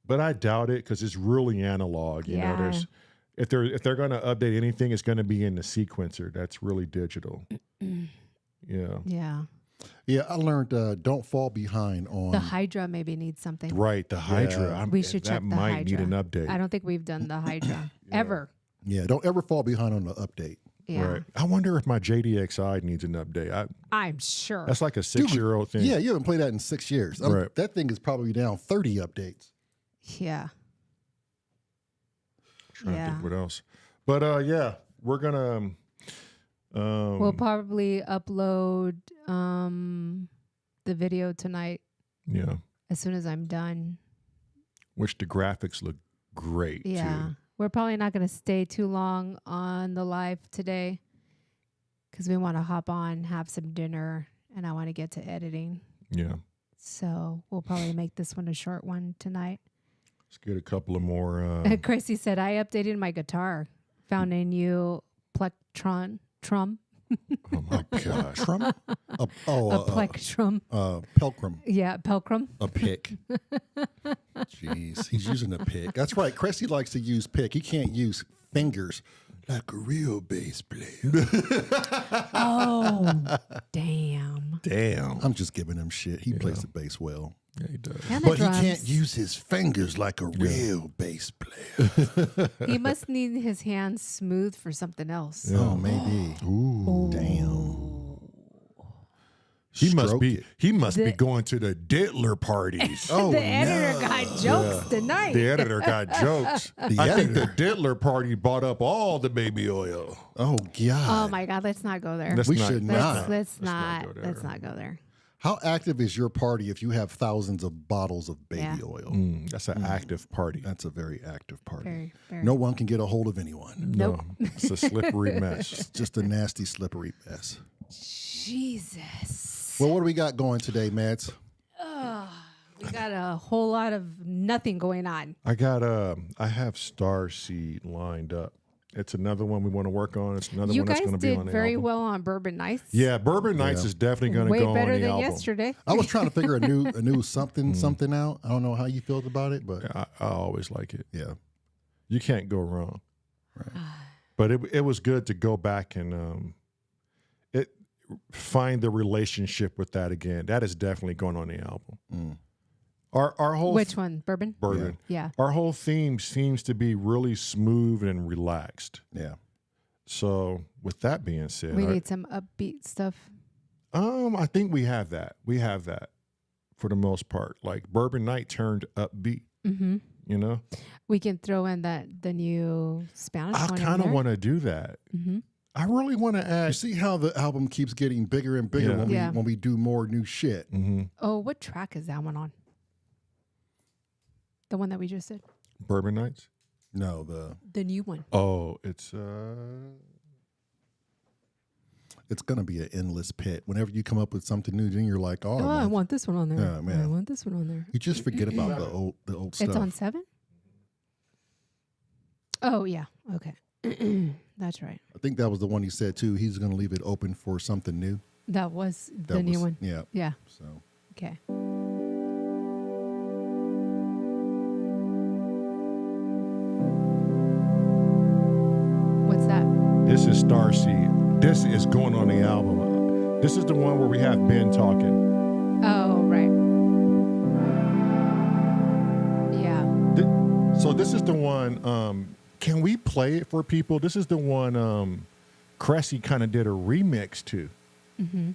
Speaker 2: But I doubt it because it's really analog. You know,
Speaker 1: Yeah.
Speaker 2: if they're going to update anything, it's going to be in the sequencer. That's really digital. Yeah.
Speaker 1: Yeah.
Speaker 3: Yeah, I learned don't fall behind on
Speaker 1: The Hydra maybe needs something.
Speaker 2: Right. The Hydra.
Speaker 1: We should check
Speaker 2: that
Speaker 1: the
Speaker 2: might
Speaker 1: Hydra.
Speaker 2: need an update.
Speaker 1: I don't think we've done the Hydra ever.
Speaker 3: Yeah, don't ever fall behind on the update.
Speaker 1: Yeah.
Speaker 2: Right. I wonder if my JDXI needs an update.
Speaker 1: I'm sure.
Speaker 2: That's like a 6-year-old thing.
Speaker 3: Yeah, you haven't played that in 6 years.
Speaker 2: Right.
Speaker 3: That thing is probably down 30 updates.
Speaker 1: Yeah.
Speaker 2: Trying to
Speaker 1: Yeah.
Speaker 2: think what else. But yeah, we're gonna
Speaker 1: We'll probably upload the video tonight
Speaker 2: yeah,
Speaker 1: as soon as I'm done.
Speaker 2: which the graphics look great
Speaker 1: Yeah.
Speaker 2: too.
Speaker 1: We're probably not going to stay too long on the live today because we want to hop on, have some dinner, and I want to get to editing.
Speaker 2: Yeah.
Speaker 1: So we'll probably make this one a short one tonight.
Speaker 2: Let's get a couple of more
Speaker 1: Chrissy said, I updated my guitar. Found a new plectrum.
Speaker 2: oh my gosh.
Speaker 3: Trump?
Speaker 1: A plectrum.
Speaker 3: Pelcrum.
Speaker 1: Yeah, Pelcrum.
Speaker 3: A pick. Jeez, he's using a pick. That's right. Cressy likes to use pick. He can't use fingers like a real bass player.
Speaker 1: Oh, damn.
Speaker 2: Damn.
Speaker 3: I'm just giving him shit. He plays the bass well.
Speaker 2: Yeah, he does.
Speaker 1: And the
Speaker 3: But
Speaker 1: drums.
Speaker 3: he can't use his fingers like a real bass player.
Speaker 1: He must need his hands smooth for something else.
Speaker 3: Oh, maybe.
Speaker 2: Ooh.
Speaker 3: Damn.
Speaker 2: He must
Speaker 3: Stroke
Speaker 2: be
Speaker 3: it.
Speaker 2: he must be going to the Diddler parties.
Speaker 3: Oh,
Speaker 1: The editor got jokes tonight.
Speaker 2: The editor got jokes. I think the Diddler party bought up all the baby oil.
Speaker 3: Oh, God.
Speaker 1: Oh my God, let's not go there.
Speaker 3: We should not.
Speaker 1: Let's
Speaker 2: not
Speaker 1: not.
Speaker 2: go there.
Speaker 1: Let's not go there.
Speaker 3: How active is your party if you have thousands of bottles of baby
Speaker 1: Yeah.
Speaker 3: oil?
Speaker 2: That's an active party.
Speaker 3: That's a very active party.
Speaker 1: Very, very.
Speaker 3: No one can get a hold of anyone.
Speaker 1: Nope.
Speaker 2: No, it's a slippery mess.
Speaker 3: It's just a nasty, slippery mess.
Speaker 1: Jesus.
Speaker 3: Well, what do we got going today, Mads?
Speaker 1: We got a whole lot of nothing going on.
Speaker 2: I have Starseed lined up. It's another one we want to work on. It's another
Speaker 1: You
Speaker 2: one that's
Speaker 1: guys
Speaker 2: going to be on
Speaker 1: did
Speaker 2: the
Speaker 1: very
Speaker 2: album.
Speaker 1: well on Bourbon Nights.
Speaker 2: Yeah, Bourbon Nights is definitely going to
Speaker 1: Way
Speaker 2: go on
Speaker 1: better
Speaker 2: the
Speaker 1: than
Speaker 2: album.
Speaker 1: yesterday.
Speaker 3: I was trying to figure a new something out. I don't know how you felt about it, but
Speaker 2: I always like it.
Speaker 3: yeah.
Speaker 2: You can't go wrong. But it was good to go back and find the relationship with that again. That is definitely going on the album. Our whole
Speaker 1: Which one? Bourbon?
Speaker 2: Bourbon.
Speaker 1: Yeah.
Speaker 2: Our whole theme seems to be really smooth and relaxed.
Speaker 3: Yeah.
Speaker 2: So with that being said,
Speaker 1: We need some upbeat stuff.
Speaker 2: I think we have that. We have that for the most part. Like Bourbon Night turned upbeat.
Speaker 1: Mm-hmm.
Speaker 2: You know,
Speaker 1: we can throw in the new Spanish
Speaker 2: I
Speaker 1: one.
Speaker 2: kind of want to do that.
Speaker 1: Mm-hmm.
Speaker 2: I really want to add.
Speaker 3: You see how the album keeps getting bigger and bigger when we do more new shit.
Speaker 2: Mm-hmm.
Speaker 1: Oh, what track is that one on? The one that we just did.
Speaker 2: Bourbon Nights.
Speaker 3: No,
Speaker 1: the new one.
Speaker 2: Oh, it's
Speaker 3: gonna be an endless pit. Whenever you come up with something new, then you're like, oh,
Speaker 1: I want this one on there.
Speaker 3: Yeah, man.
Speaker 1: I want this one on there.
Speaker 3: You just forget about the old stuff.
Speaker 1: It's on 7? Oh yeah. Okay. That's right.
Speaker 3: I think that was the one he said too. He's gonna leave it open for something new.
Speaker 1: That was the new one.
Speaker 3: Yeah.
Speaker 1: Yeah.
Speaker 3: So
Speaker 1: Okay. What's that?
Speaker 2: This is Starseed. This is going on the album. This is the one where we have Ben talking.
Speaker 1: Oh, right. Yeah.
Speaker 2: So this is the one. Can we play it for people? This is the one Cressy kind of did a remix to.
Speaker 1: Mm-hmm.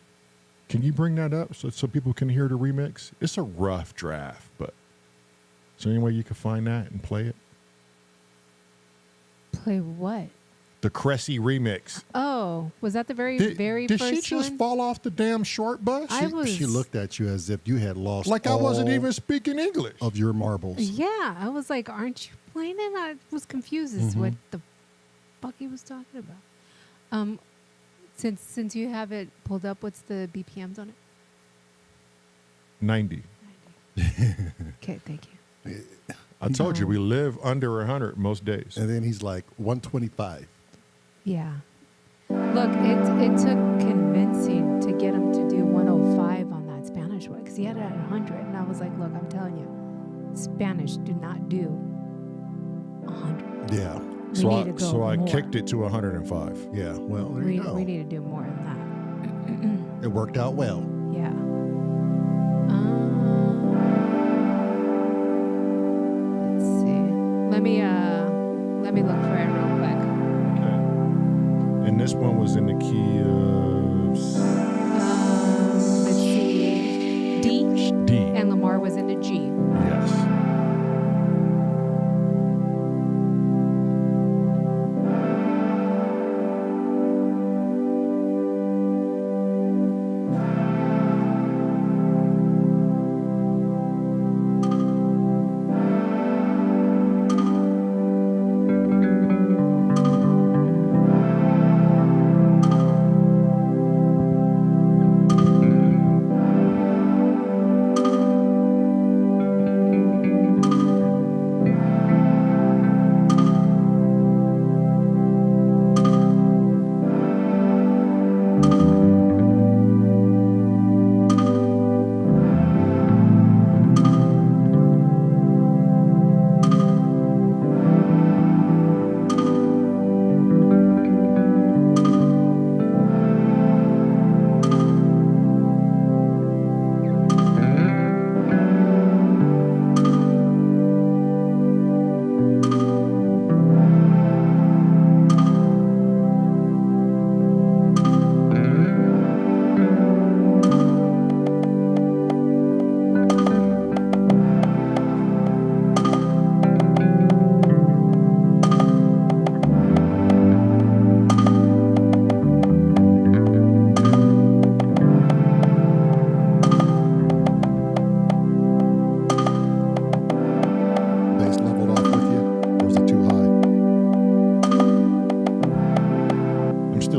Speaker 2: Can you bring that up so people can hear the remix? It's a rough draft, but is there any way you can find that and play it?
Speaker 1: Play what?
Speaker 2: The Cressy remix.
Speaker 1: Oh, was that the very first one?
Speaker 2: Did she just fall off the damn short bus?
Speaker 3: she looked at you as if you had lost
Speaker 2: Like I wasn't even speaking English.
Speaker 3: of your marbles.
Speaker 1: Yeah, I was like, "Aren't you playing it?" I was confused as to what the fuck he was talking about. Since you have it pulled up, what's the BPMs on it?
Speaker 2: 90.
Speaker 1: Okay, thank you.
Speaker 2: I told you we live under 100 most days.
Speaker 3: And then he's like 125.
Speaker 1: Yeah. Look, it took convincing to get him to do 105 on that Spanish one because he had it at 100, and I was like, "Look, I'm telling you, Spanish do not do 100.
Speaker 3: Yeah.
Speaker 2: So I
Speaker 1: more.
Speaker 2: kicked it to 105.
Speaker 3: Yeah. Well, there you go.
Speaker 1: We need to do more than that.
Speaker 3: It worked out well.
Speaker 1: Yeah. Let's see. Let me look for it real quick.
Speaker 2: Okay. And this one was in the key of
Speaker 1: Let's see. D.
Speaker 2: D.
Speaker 1: And Lamar was in the G.
Speaker 2: Yes.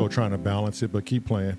Speaker 2: Trying to balance it, but keep playing.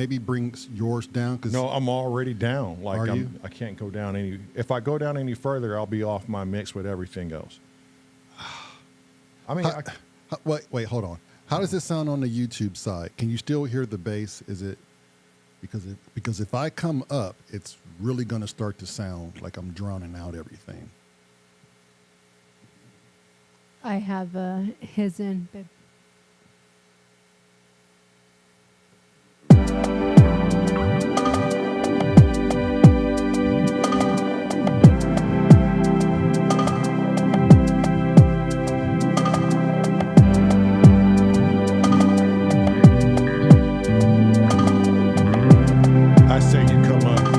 Speaker 3: maybe bring yours down? Cause
Speaker 2: No, I'm already down. Like
Speaker 3: Are you?
Speaker 2: I can't go down any. If I go down any further, I'll be off my mix with everything else. I mean,
Speaker 3: wait, hold on. How does this sound on the YouTube side? Can you still hear the bass? Is it because if I come up, it's really going to start to sound like I'm drowning out everything.
Speaker 1: I have his in. Babe.
Speaker 2: I say you come up.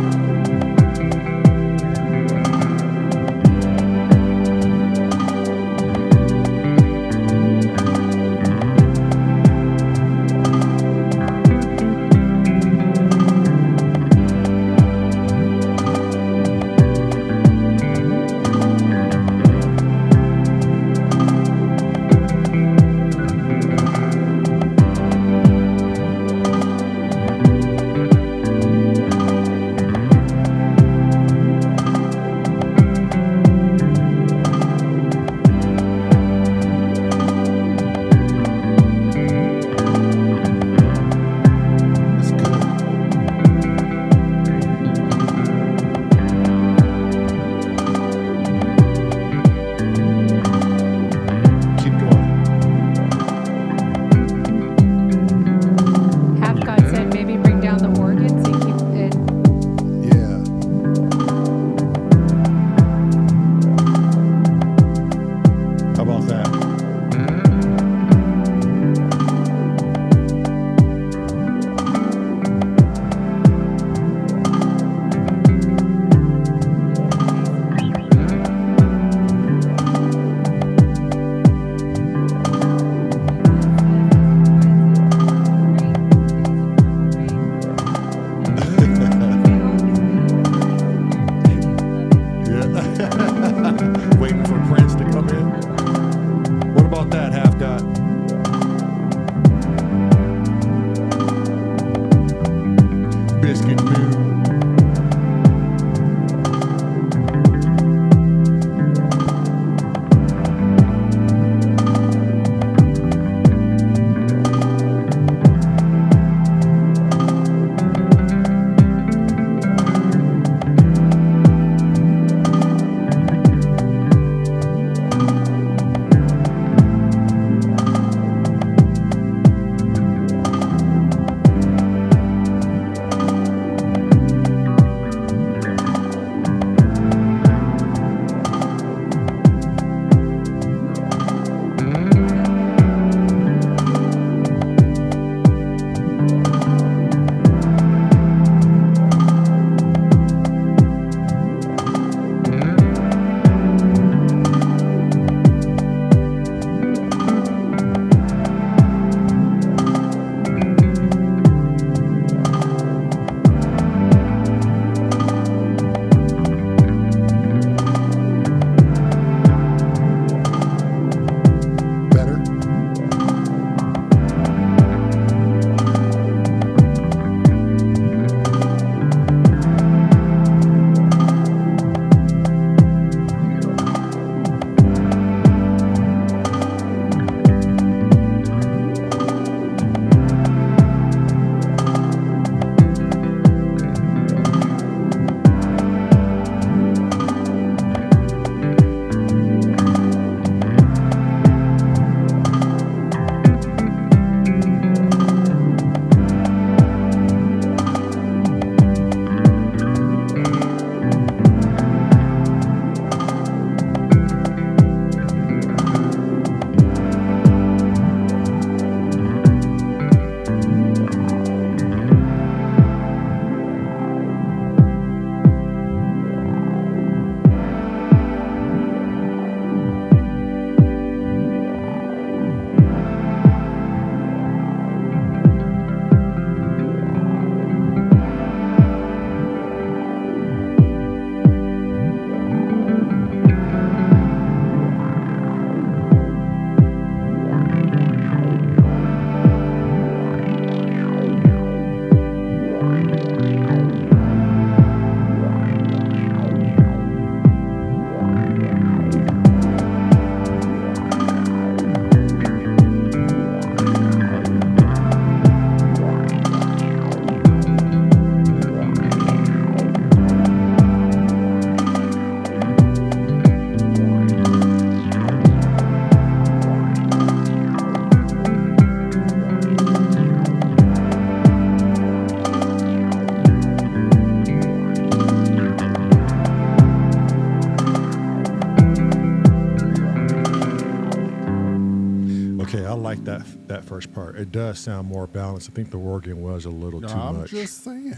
Speaker 2: Okay, I like that first part. It does sound more balanced. I think the organ was a little too
Speaker 3: I'm
Speaker 2: much.
Speaker 3: just saying.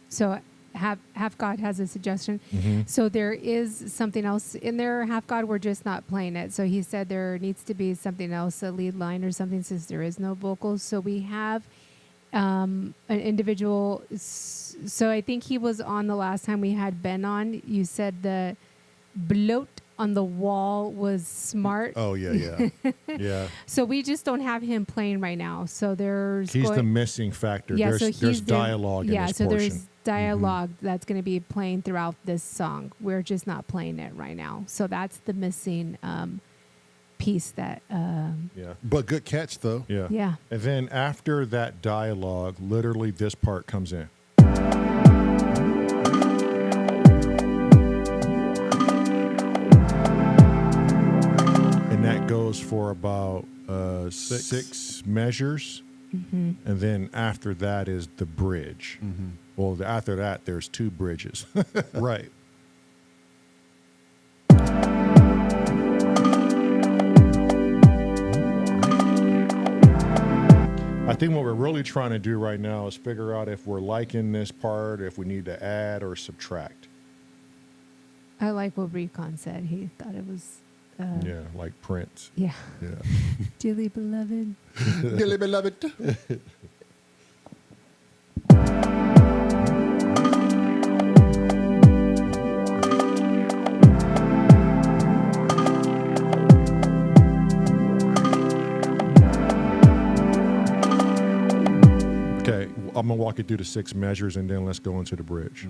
Speaker 1: So Half God has a suggestion.
Speaker 2: Mm-hmm.
Speaker 1: So there is something else in there. Half God, we're just not playing it. So he said there needs to be something else, a lead line or something, since there is no vocals. So we have an individual. So I think he was on the last time we had Ben on. You said the bloat on the wall was smart.
Speaker 2: Oh yeah. Yeah.
Speaker 1: So we just don't have him playing right now. So
Speaker 2: He's the missing factor.
Speaker 1: Yeah,
Speaker 2: There's dialogue in this
Speaker 1: so
Speaker 2: portion.
Speaker 1: there's dialogue that's going to be playing throughout this song. We're just not playing it right now. So that's the missing piece that
Speaker 2: Yeah.
Speaker 3: But good catch, though.
Speaker 2: Yeah.
Speaker 1: Yeah.
Speaker 2: And then after that dialogue, literally this part comes in. And that goes for about six measures.
Speaker 1: Mm-hmm.
Speaker 2: And then after that is the bridge.
Speaker 3: Mm-hmm.
Speaker 2: Well, after that, there's two bridges.
Speaker 3: Right.
Speaker 2: I think what we're really trying to do right now is figure out if we're liking this part, if we need to add or subtract.
Speaker 1: I like what Recon said. He thought it was
Speaker 2: Yeah, like Prince.
Speaker 1: yeah.
Speaker 2: Yeah.
Speaker 1: Dearly beloved.
Speaker 3: Dearly beloved.
Speaker 2: Okay, I'm gonna walk you through the 6 measures and then let's go into the bridge.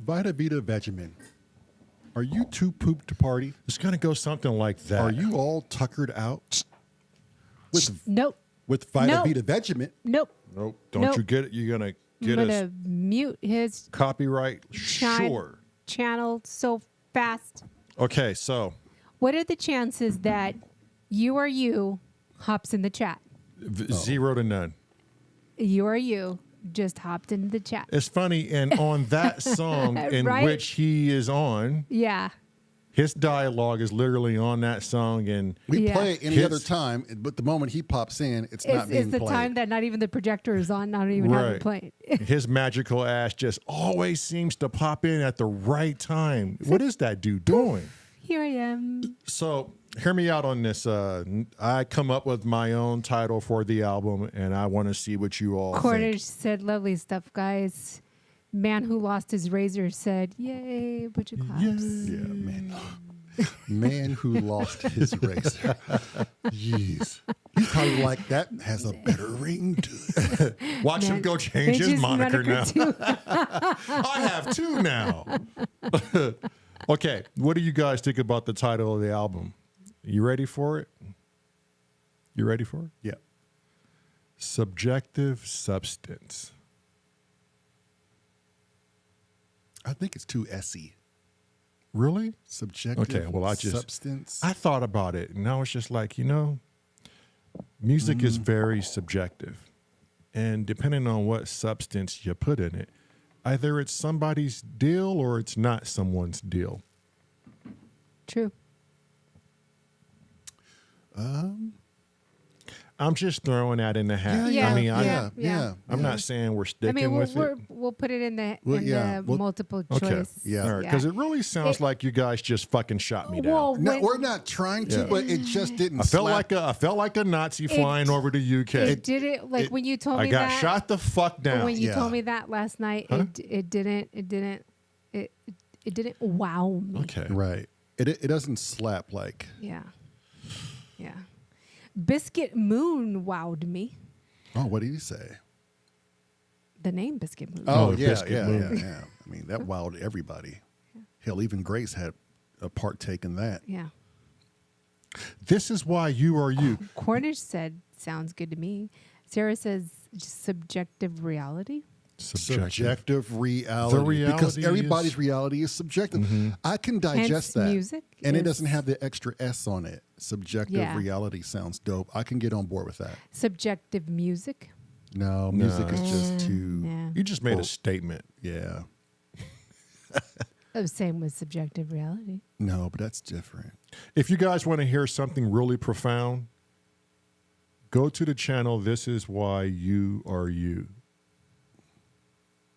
Speaker 3: Vita Vita Vegemin. Are you too pooped to party?
Speaker 2: It's going to go something like that.
Speaker 3: Are you all tuckered out?
Speaker 1: Nope.
Speaker 3: With Vita
Speaker 1: Nope.
Speaker 3: Vita Vegemin?
Speaker 1: Nope.
Speaker 2: Nope. Don't
Speaker 1: Nope.
Speaker 2: you get it? You're going to get
Speaker 1: I'm
Speaker 2: us
Speaker 1: gonna mute his
Speaker 2: copyright? Sure.
Speaker 1: channel so fast.
Speaker 2: Okay, so
Speaker 1: What are the chances that you or you hops in the chat?
Speaker 2: 0 to none.
Speaker 1: You or you just hopped into the chat.
Speaker 2: It's funny, and on that song in
Speaker 1: Right?
Speaker 2: which he is on,
Speaker 1: Yeah.
Speaker 2: his dialogue is literally on that song, and
Speaker 3: We
Speaker 1: Yeah.
Speaker 3: play it any
Speaker 2: His-
Speaker 3: other time, but the moment he pops in, it's not being
Speaker 1: It's the
Speaker 3: played.
Speaker 1: time that not even the projector is on, not even having
Speaker 2: Right.
Speaker 1: played.
Speaker 2: his magical ass just always seems to pop in at the right time. What is that dude doing?
Speaker 1: Here I am.
Speaker 2: So hear me out on this. I come up with my own title for the album, and I want to see what you all think.
Speaker 1: Cornish said, lovely stuff, guys. Man who lost his razor said, yay, put your claps.
Speaker 3: Yeah, man. Man who lost his razor. Jeez. He's probably like, that has a better ring to it.
Speaker 2: Watch him
Speaker 1: Man,
Speaker 2: go change his moniker now.
Speaker 1: too.
Speaker 2: I have two now. Okay, what do you guys think about the title of the album? You ready for it? You ready for it?
Speaker 3: Yeah.
Speaker 2: Subjective Substance.
Speaker 3: I think it's too SE.
Speaker 2: Really?
Speaker 3: Subjective
Speaker 2: Okay, well,
Speaker 3: substance.
Speaker 2: I thought about it, and I was just like, music is very subjective. And depending on what substance you put in it, either it's somebody's deal or it's not someone's deal.
Speaker 1: True.
Speaker 2: I'm just throwing that in the hat.
Speaker 1: Yeah,
Speaker 2: I mean,
Speaker 1: yeah.
Speaker 2: I'm not saying we're
Speaker 1: I
Speaker 2: sticking
Speaker 1: mean,
Speaker 2: with it.
Speaker 1: we'll put it in the,
Speaker 3: Well,
Speaker 1: multiple
Speaker 2: Okay.
Speaker 1: choice.
Speaker 3: Yeah.
Speaker 2: All right, because it really sounds like you guys just fucking shot me down.
Speaker 1: Well,
Speaker 3: No,
Speaker 1: when-
Speaker 3: we're not trying to,
Speaker 2: Yeah.
Speaker 3: but it just didn't
Speaker 2: I felt
Speaker 3: slap.
Speaker 2: like a Nazi flying over the UK.
Speaker 1: it did it like when you told
Speaker 2: I
Speaker 1: me
Speaker 2: got
Speaker 1: that.
Speaker 2: shot the fuck down.
Speaker 1: When you
Speaker 3: Yeah.
Speaker 1: told me that last night, it didn't wow me.
Speaker 2: Okay.
Speaker 3: Right. It doesn't slap like.
Speaker 1: Yeah. Yeah. Biscuit Moon wowed me.
Speaker 3: Oh, what did he say?
Speaker 1: The name Biscuit Moon.
Speaker 3: Oh,
Speaker 2: Oh,
Speaker 3: yeah,
Speaker 2: Biscuit
Speaker 3: yeah,
Speaker 2: Moon.
Speaker 3: yeah. I mean, that wowed everybody. Hell, even Grace had a partake in that.
Speaker 1: Yeah.
Speaker 2: This is why you are you.
Speaker 1: Cornish said, sounds good to me. Sarah says, subjective reality.
Speaker 3: Subjective reality.
Speaker 2: The reality
Speaker 3: because
Speaker 2: is-
Speaker 3: everybody's reality is subjective. I can digest
Speaker 1: Hence,
Speaker 3: that.
Speaker 1: music
Speaker 3: and it
Speaker 1: is-
Speaker 3: doesn't have the extra S on it. Subjective
Speaker 1: Yeah.
Speaker 3: reality sounds dope. I can get on board with that.
Speaker 1: Subjective music.
Speaker 3: No, music is just too.
Speaker 1: Yeah.
Speaker 2: You just made
Speaker 3: Oh.
Speaker 2: a statement.
Speaker 3: Yeah.
Speaker 1: Oh, same with subjective reality.
Speaker 3: No, but that's different.
Speaker 2: If you guys want to hear something really profound, go to the channel This Is Why You Are You.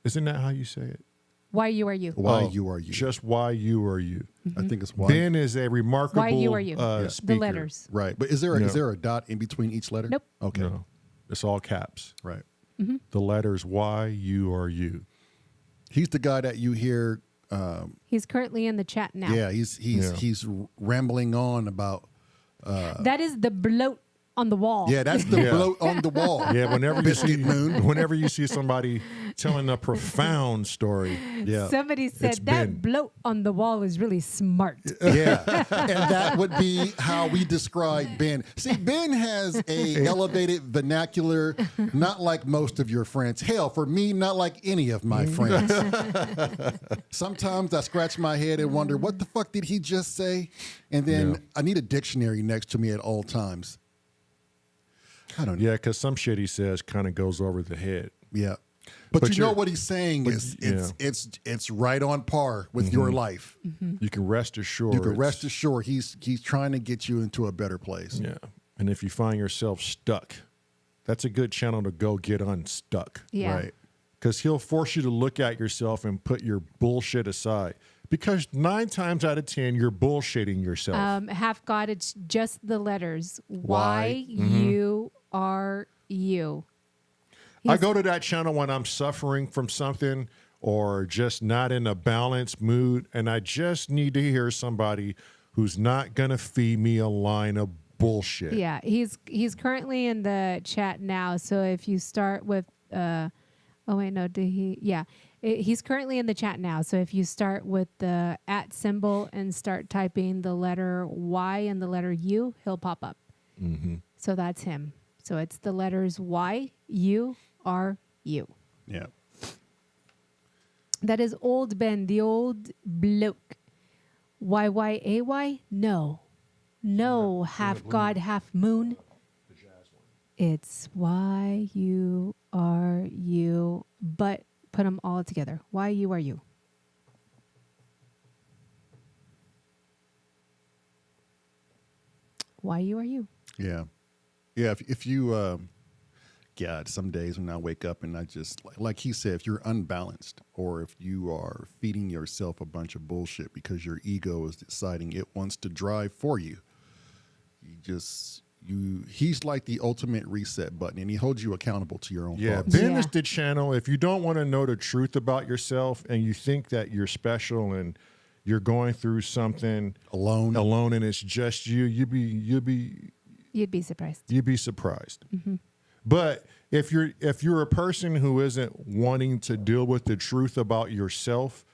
Speaker 2: Isn't that how you say it?
Speaker 1: Why you are you?
Speaker 3: Why
Speaker 2: Oh,
Speaker 3: you are you.
Speaker 2: Just why you are you.
Speaker 3: I think it's why.
Speaker 2: Ben is a remarkable
Speaker 1: Why you are you?
Speaker 3: Yeah.
Speaker 2: speaker.
Speaker 1: The letters.
Speaker 3: Right. But is there
Speaker 2: No.
Speaker 3: a dot in between each letter?
Speaker 1: Nope.
Speaker 3: Okay.
Speaker 2: No, it's all caps.
Speaker 3: Right.
Speaker 2: The letters why you are you.
Speaker 3: He's the guy that you hear.
Speaker 1: He's currently in the chat now.
Speaker 3: Yeah, he's rambling on about.
Speaker 1: That is the bloat on the wall.
Speaker 3: Yeah, that's the
Speaker 2: Yeah.
Speaker 3: bloat on the wall.
Speaker 2: Yeah, whenever you
Speaker 3: Biscuit
Speaker 2: see
Speaker 3: Moon.
Speaker 2: whenever you see somebody telling a profound story,
Speaker 3: Yeah.
Speaker 1: Somebody
Speaker 2: It's
Speaker 1: said that
Speaker 2: Ben.
Speaker 1: bloat on the wall is really smart.
Speaker 3: Yeah, and that would be how we describe Ben. See, Ben has a elevated vernacular, not like most of your friends. Hell, for me, not like any of my friends. Sometimes I scratch my head and wonder, what the fuck did he just say? And then
Speaker 2: Yeah.
Speaker 3: I need a dictionary next to me at all times. I don't know.
Speaker 2: yeah, because some shit he says kind of goes over the head.
Speaker 3: Yeah. But you know
Speaker 2: you're-
Speaker 3: what he's saying is it's right on par with your life.
Speaker 2: You can rest assured.
Speaker 3: You can
Speaker 2: it's-
Speaker 3: rest assured he's trying to get you into a better place.
Speaker 2: Yeah, and if you find yourself stuck, that's a good channel to go get unstuck.
Speaker 1: Yeah.
Speaker 3: Right.
Speaker 2: Because he'll force you to look at yourself and put your bullshit aside. Because 9 times out of 10, you're bullshitting yourself.
Speaker 1: Half God, it's just the letters.
Speaker 3: Why?
Speaker 1: Why you are you.
Speaker 2: I go to that channel when I'm suffering from something or just not in a balanced mood, and I just need to hear somebody who's not going to feed me a line of bullshit.
Speaker 1: Yeah, he's currently in the chat now. So if you start with, oh wait, no, did he? Yeah, He's currently in the chat now. So if you start with the @ symbol and start typing the letter Y and the letter U, he'll pop up.
Speaker 2: Mm-hmm.
Speaker 1: So that's him. So it's the letters Y, U, R, U.
Speaker 3: Yeah.
Speaker 1: That is old Ben, the old bloke. YYAY? No. No, half God, half moon. It's YURU, but put them all together. YURU. YURU.
Speaker 3: Yeah. Yeah. If you, God, some days when I wake up and I just, like he said, if you're unbalanced or if you are feeding yourself a bunch of bullshit because your ego is deciding it wants to drive for you, he's like the ultimate reset button and he holds you accountable to your own thoughts.
Speaker 2: Ben is the channel. If you don't want to know the truth about yourself and you think that you're special and you're going through something alone and it's just you, you'd be surprised. You'd be surprised.
Speaker 1: Mm-hmm.
Speaker 2: But if you're a person who isn't wanting to deal with the truth about yourself,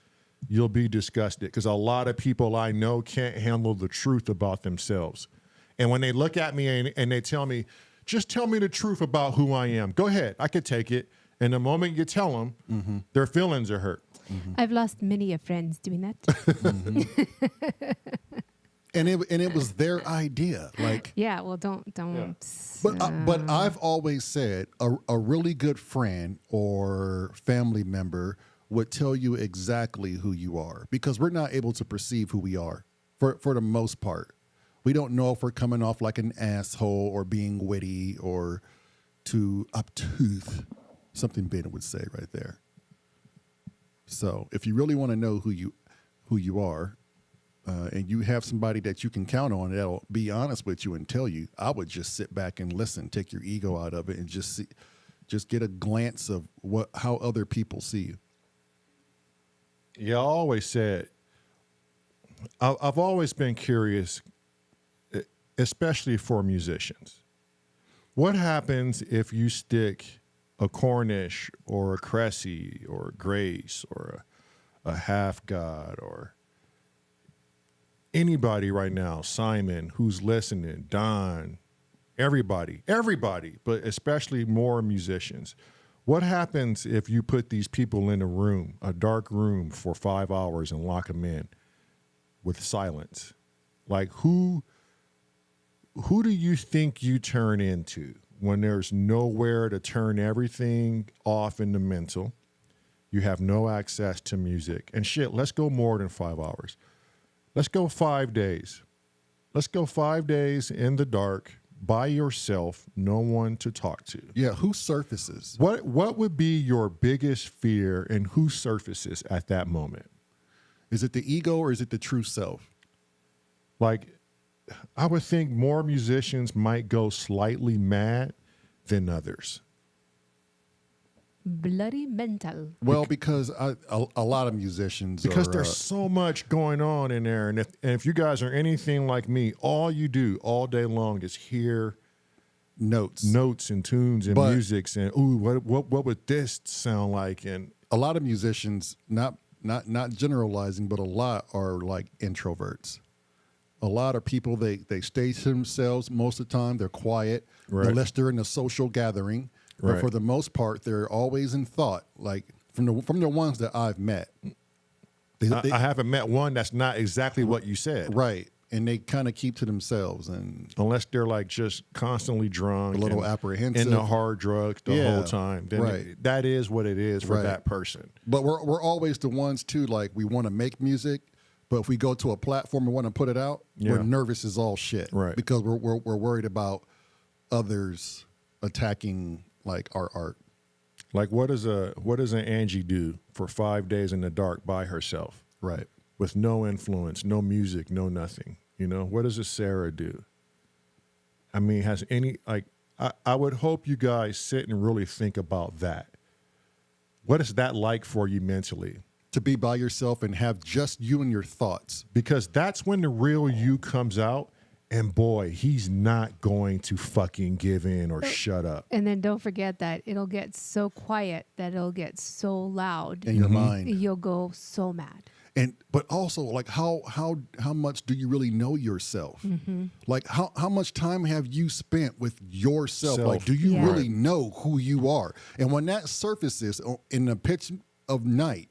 Speaker 2: you'll be disgusted because a lot of people I know can't handle the truth about themselves. And when they look at me and they tell me, just tell me the truth about who I am. Go ahead. I could take it. And the moment you tell them,
Speaker 3: mm-hmm.
Speaker 2: their feelings are hurt.
Speaker 1: Mm-hmm. I've lost many of friends doing that.
Speaker 3: Mm-hmm. And it was their idea. Like,
Speaker 1: yeah, well, don't. Yeah.
Speaker 3: But I've always said a really good friend or family member would tell you exactly who you are because we're not able to perceive who we are for the most part. We don't know if we're coming off like an asshole or being witty or too obtuse. Something Ben would say right there. So if you really want to know who you are, and you have somebody that you can count on that'll be honest with you and tell you, I would just sit back and listen, take your ego out of it, and just get a glance of how other people see you.
Speaker 2: Yeah, I always said, I've always been curious, especially for musicians. What happens if you stick a Cornish or a Cressy or a Grace or a Half God or anybody right now, Simon, who's listening, Don, everybody, but especially more musicians. What happens if you put these people in a dark room for 5 hours and lock them in with silence? Like who do you think you turn into when there's nowhere to turn everything off in the mental? You have no access to music. And shit, let's go more than 5 hours. Let's go 5 days. Let's go 5 days in the dark by yourself, no one to talk to.
Speaker 3: Yeah, who surfaces?
Speaker 2: What would be your biggest fear and who surfaces at that moment?
Speaker 3: Is it the ego or is it the true self?
Speaker 2: Like, I would think more musicians might go slightly mad than others.
Speaker 1: Bloody mental.
Speaker 3: Well, because a lot of musicians
Speaker 2: there's so much going on in there, and if you guys are anything like me, all you do all day long is hear notes and tunes and musics and what would this sound like? And
Speaker 3: a lot of musicians, not generalizing, but a lot are like introverts. A lot of people they stay to themselves most of the time. They're quiet unless they're in a social gathering. But for the most part, they're always in thought, like from the ones that I've met.
Speaker 2: I haven't met one that's not exactly what you said.
Speaker 3: Right. And they kind of keep to themselves. And
Speaker 2: unless they're like just constantly drunk.
Speaker 3: A little apprehensive.
Speaker 2: In the hard drugs the whole time. Then that is what it is for that person.
Speaker 3: But we're always the ones, too, like we want to make music. But if we go to a platform and want to put it out, we're nervous as all shit.
Speaker 2: Right.
Speaker 3: Because we're worried about others attacking like our art.
Speaker 2: Like what does an Angie do for 5 days in the dark by herself?
Speaker 3: Right.
Speaker 2: With no influence, no music, no nothing. You know, what does a Sarah do? I mean, has any, like, I would hope you guys sit and really think about that. What is that like for you mentally?
Speaker 3: To be by yourself and have just you and your thoughts.
Speaker 2: Because that's when the real you comes out, And boy, he's not going to fucking give in or shut up.
Speaker 1: And then don't forget that it'll get so quiet that it'll get so loud
Speaker 3: in your mind.
Speaker 1: You'll go so mad.
Speaker 3: And but also, like, how much do you really know yourself? Like, how much time have you spent with yourself? Like, do you really know who you are? And when that surfaces in the pitch of night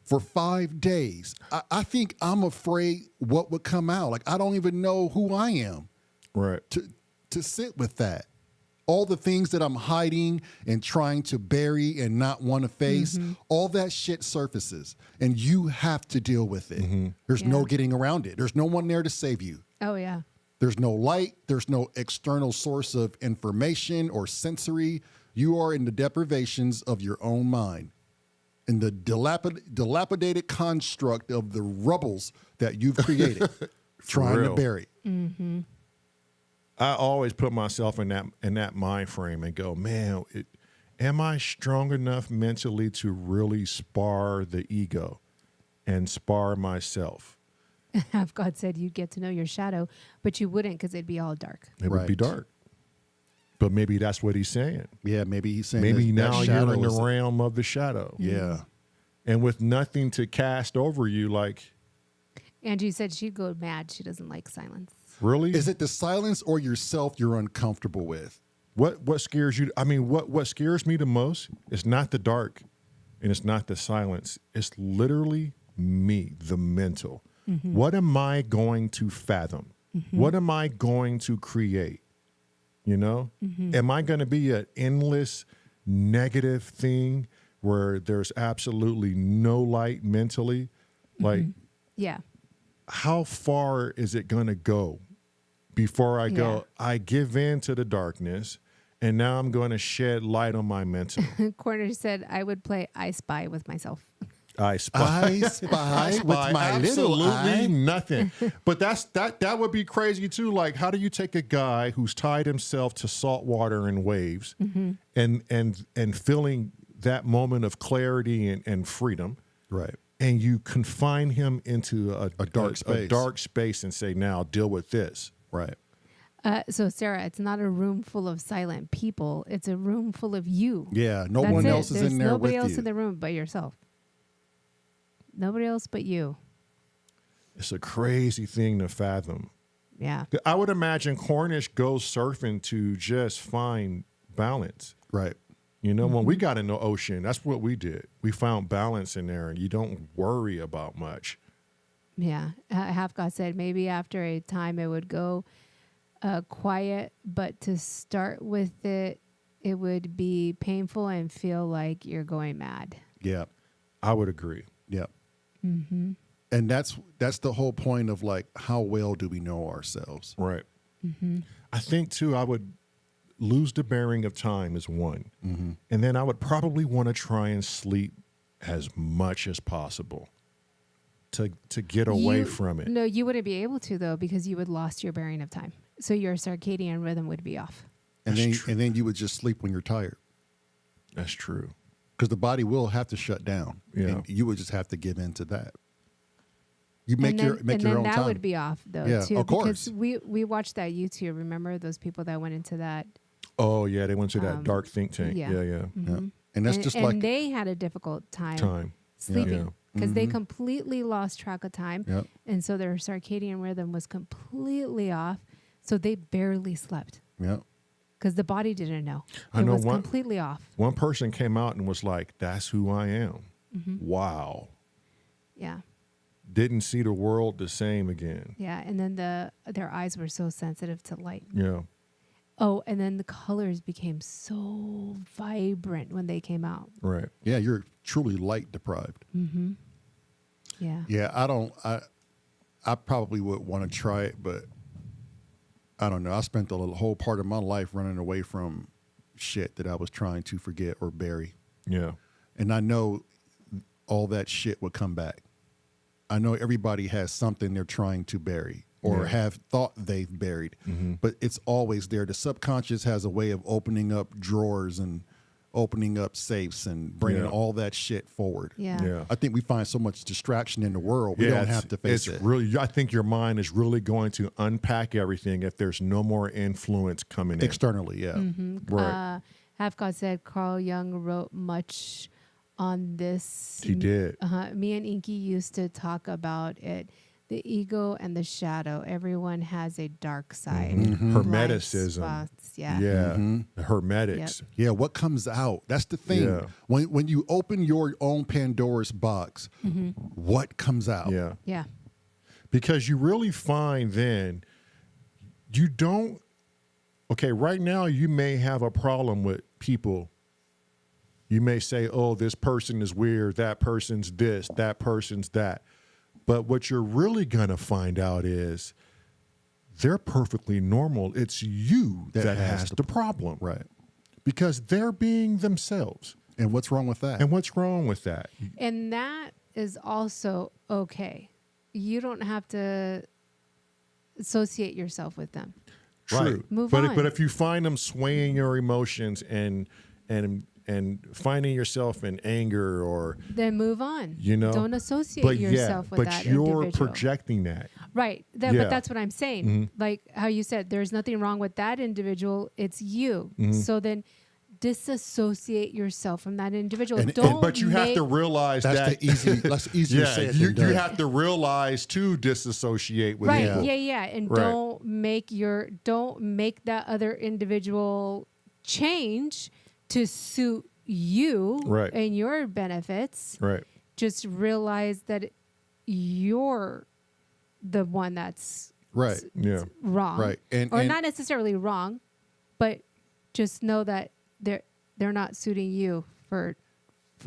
Speaker 3: for 5 days, I think I'm afraid what would come out. Like, I don't even know who I am.
Speaker 2: Right.
Speaker 3: To sit with that. All the things that I'm hiding and trying to bury and not want to face, all that shit surfaces. And you have to deal with it. There's no getting around it. There's no one there to save you.
Speaker 1: Oh, yeah.
Speaker 3: There's no light. There's no external source of information or sensory. You are in the deprivations of your own mind. In the dilapidated construct of the rubbles that you've created, trying to bury.
Speaker 2: I always put myself in that mind frame and go, man, am I strong enough mentally to really spar the ego and spar myself?
Speaker 1: Have God said you'd get to know your shadow, but you wouldn't because it'd be all dark.
Speaker 2: It would be dark. But maybe that's what he's saying.
Speaker 3: Yeah, maybe he's saying
Speaker 2: maybe now you're in the realm of the shadow.
Speaker 3: Yeah.
Speaker 2: And with nothing to cast over you, like...
Speaker 1: Angie said she'd go mad. She doesn't like silence.
Speaker 2: Really?
Speaker 3: Is it the silence or yourself you're uncomfortable with?
Speaker 2: What scares you? I mean, what scares me the most is not the dark and it's not the silence. It's literally me, the mental. What am I going to fathom? What am I going to create? You know? Am I going to be an endless negative thing where there's absolutely no light mentally? Like,
Speaker 1: yeah.
Speaker 2: How far is it going to go before I go, I give in to the darkness and now I'm going to shed light on my mental?
Speaker 1: Corner said I would play I Spy with myself.
Speaker 2: I spy
Speaker 3: with my little eye.
Speaker 2: Absolutely nothing. But that would be crazy too. Like, how do you take a guy who's tied himself to salt water and waves and feeling that moment of clarity and freedom,
Speaker 3: right?
Speaker 2: And you confine him into a dark space and say, now deal with this,
Speaker 3: right?
Speaker 1: So Sarah, it's not a room full of silent people. It's a room full of you.
Speaker 3: Yeah, no one else is in there with you.
Speaker 1: Nobody else in the room but yourself. Nobody else but you.
Speaker 2: It's a crazy thing to fathom.
Speaker 1: Yeah.
Speaker 2: I would imagine Cornish goes surfing to just find balance.
Speaker 3: Right.
Speaker 2: You know, when we got in the ocean, that's what we did. We found balance in there and you don't worry about much.
Speaker 1: Yeah. Half God said maybe after a time it would go quiet, but to start with it would be painful and feel like you're going mad.
Speaker 3: Yeah.
Speaker 2: I would agree.
Speaker 3: Yeah. And that's the whole point of, like, how well do we know ourselves?
Speaker 2: Right. I think too, I would lose the bearing of time is one. And then I would probably want to try and sleep as much as possible to get away from it.
Speaker 1: No, you wouldn't be able to, though, because you would lost your bearing of time. So your circadian rhythm would be off.
Speaker 3: And then you would just sleep when you're tired.
Speaker 2: That's true.
Speaker 3: Because the body will have to shut down.
Speaker 2: Yeah.
Speaker 3: And you would just have to give in to that. You make your own time. And then
Speaker 1: that would be off, though, too.
Speaker 3: Of course.
Speaker 1: Because we watched that YouTube. Remember those people that went into that?
Speaker 2: Oh, yeah. They went to that dark think tank. Yeah.
Speaker 3: Yeah. And that's and
Speaker 1: they had a difficult time sleeping because they completely lost track of time.
Speaker 3: Yep.
Speaker 1: And so their circadian rhythm was completely off. So they barely slept.
Speaker 3: Yeah.
Speaker 1: Because the body didn't know.
Speaker 2: I know
Speaker 1: was completely off.
Speaker 2: One person came out and was like, that's who I am. Wow.
Speaker 1: Yeah.
Speaker 2: Didn't see the world the same again.
Speaker 1: Yeah. And then their eyes were so sensitive to light.
Speaker 2: Yeah.
Speaker 1: Oh, and then the colors became so vibrant when they came out.
Speaker 2: Right.
Speaker 3: Yeah, you're truly light deprived.
Speaker 1: Yeah.
Speaker 3: Yeah, I probably would want to try it, but I don't know. I spent the whole part of my life running away from shit that I was trying to forget or bury.
Speaker 2: Yeah.
Speaker 3: And I know all that shit would come back. I know everybody has something they're trying to bury or have thought they've buried, but it's always there. The subconscious has a way of opening up drawers and opening up safes and bringing all that shit forward.
Speaker 1: Yeah.
Speaker 3: I think we find so much distraction in the world. We don't have to face it.
Speaker 2: Really, I think your mind is really going to unpack everything if there's no more influence coming in.
Speaker 3: Externally, yeah.
Speaker 2: Right.
Speaker 1: Halfcott said Carl Jung wrote much on this.
Speaker 2: He did.
Speaker 1: Me and Inky used to talk about it. The ego and the shadow. Everyone has a dark side.
Speaker 2: Hermeticism.
Speaker 1: Spots, yeah.
Speaker 2: The hermetics.
Speaker 3: Yeah, what comes out? That's the thing.
Speaker 2: Yeah.
Speaker 3: When you open your own Pandora's box, what comes out?
Speaker 2: Yeah.
Speaker 1: Yeah.
Speaker 2: Because you really find then you don't, okay, right now you may have a problem with people. You may say, oh, this person is weird, that person's this, that person's that. But what you're really going to find out is they're perfectly normal. It's you that has the problem.
Speaker 3: Right.
Speaker 2: Because they're being themselves.
Speaker 3: And what's wrong with that?
Speaker 2: And what's wrong with that?
Speaker 1: And that is also okay. You don't have to associate yourself with them.
Speaker 2: True.
Speaker 1: Right. Move
Speaker 2: but
Speaker 1: on.
Speaker 2: But if you find them swaying your emotions and finding yourself in anger or
Speaker 1: then move on.
Speaker 2: You know,
Speaker 1: don't associate yourself with that individual.
Speaker 2: But you're projecting that.
Speaker 1: Right. But that's what I'm saying. Like how you said, there's nothing wrong with that individual. It's you. So then disassociate yourself from that individual.
Speaker 2: But you have to realize
Speaker 3: that's easier said than done.
Speaker 2: You have to realize to disassociate with
Speaker 1: people.
Speaker 2: Yeah.
Speaker 1: And don't make that other individual change to suit you and your benefits.
Speaker 2: Right.
Speaker 1: Just realize that you're the one that's wrong.
Speaker 3: Right. And
Speaker 1: not necessarily wrong, but just know that they're not suiting you for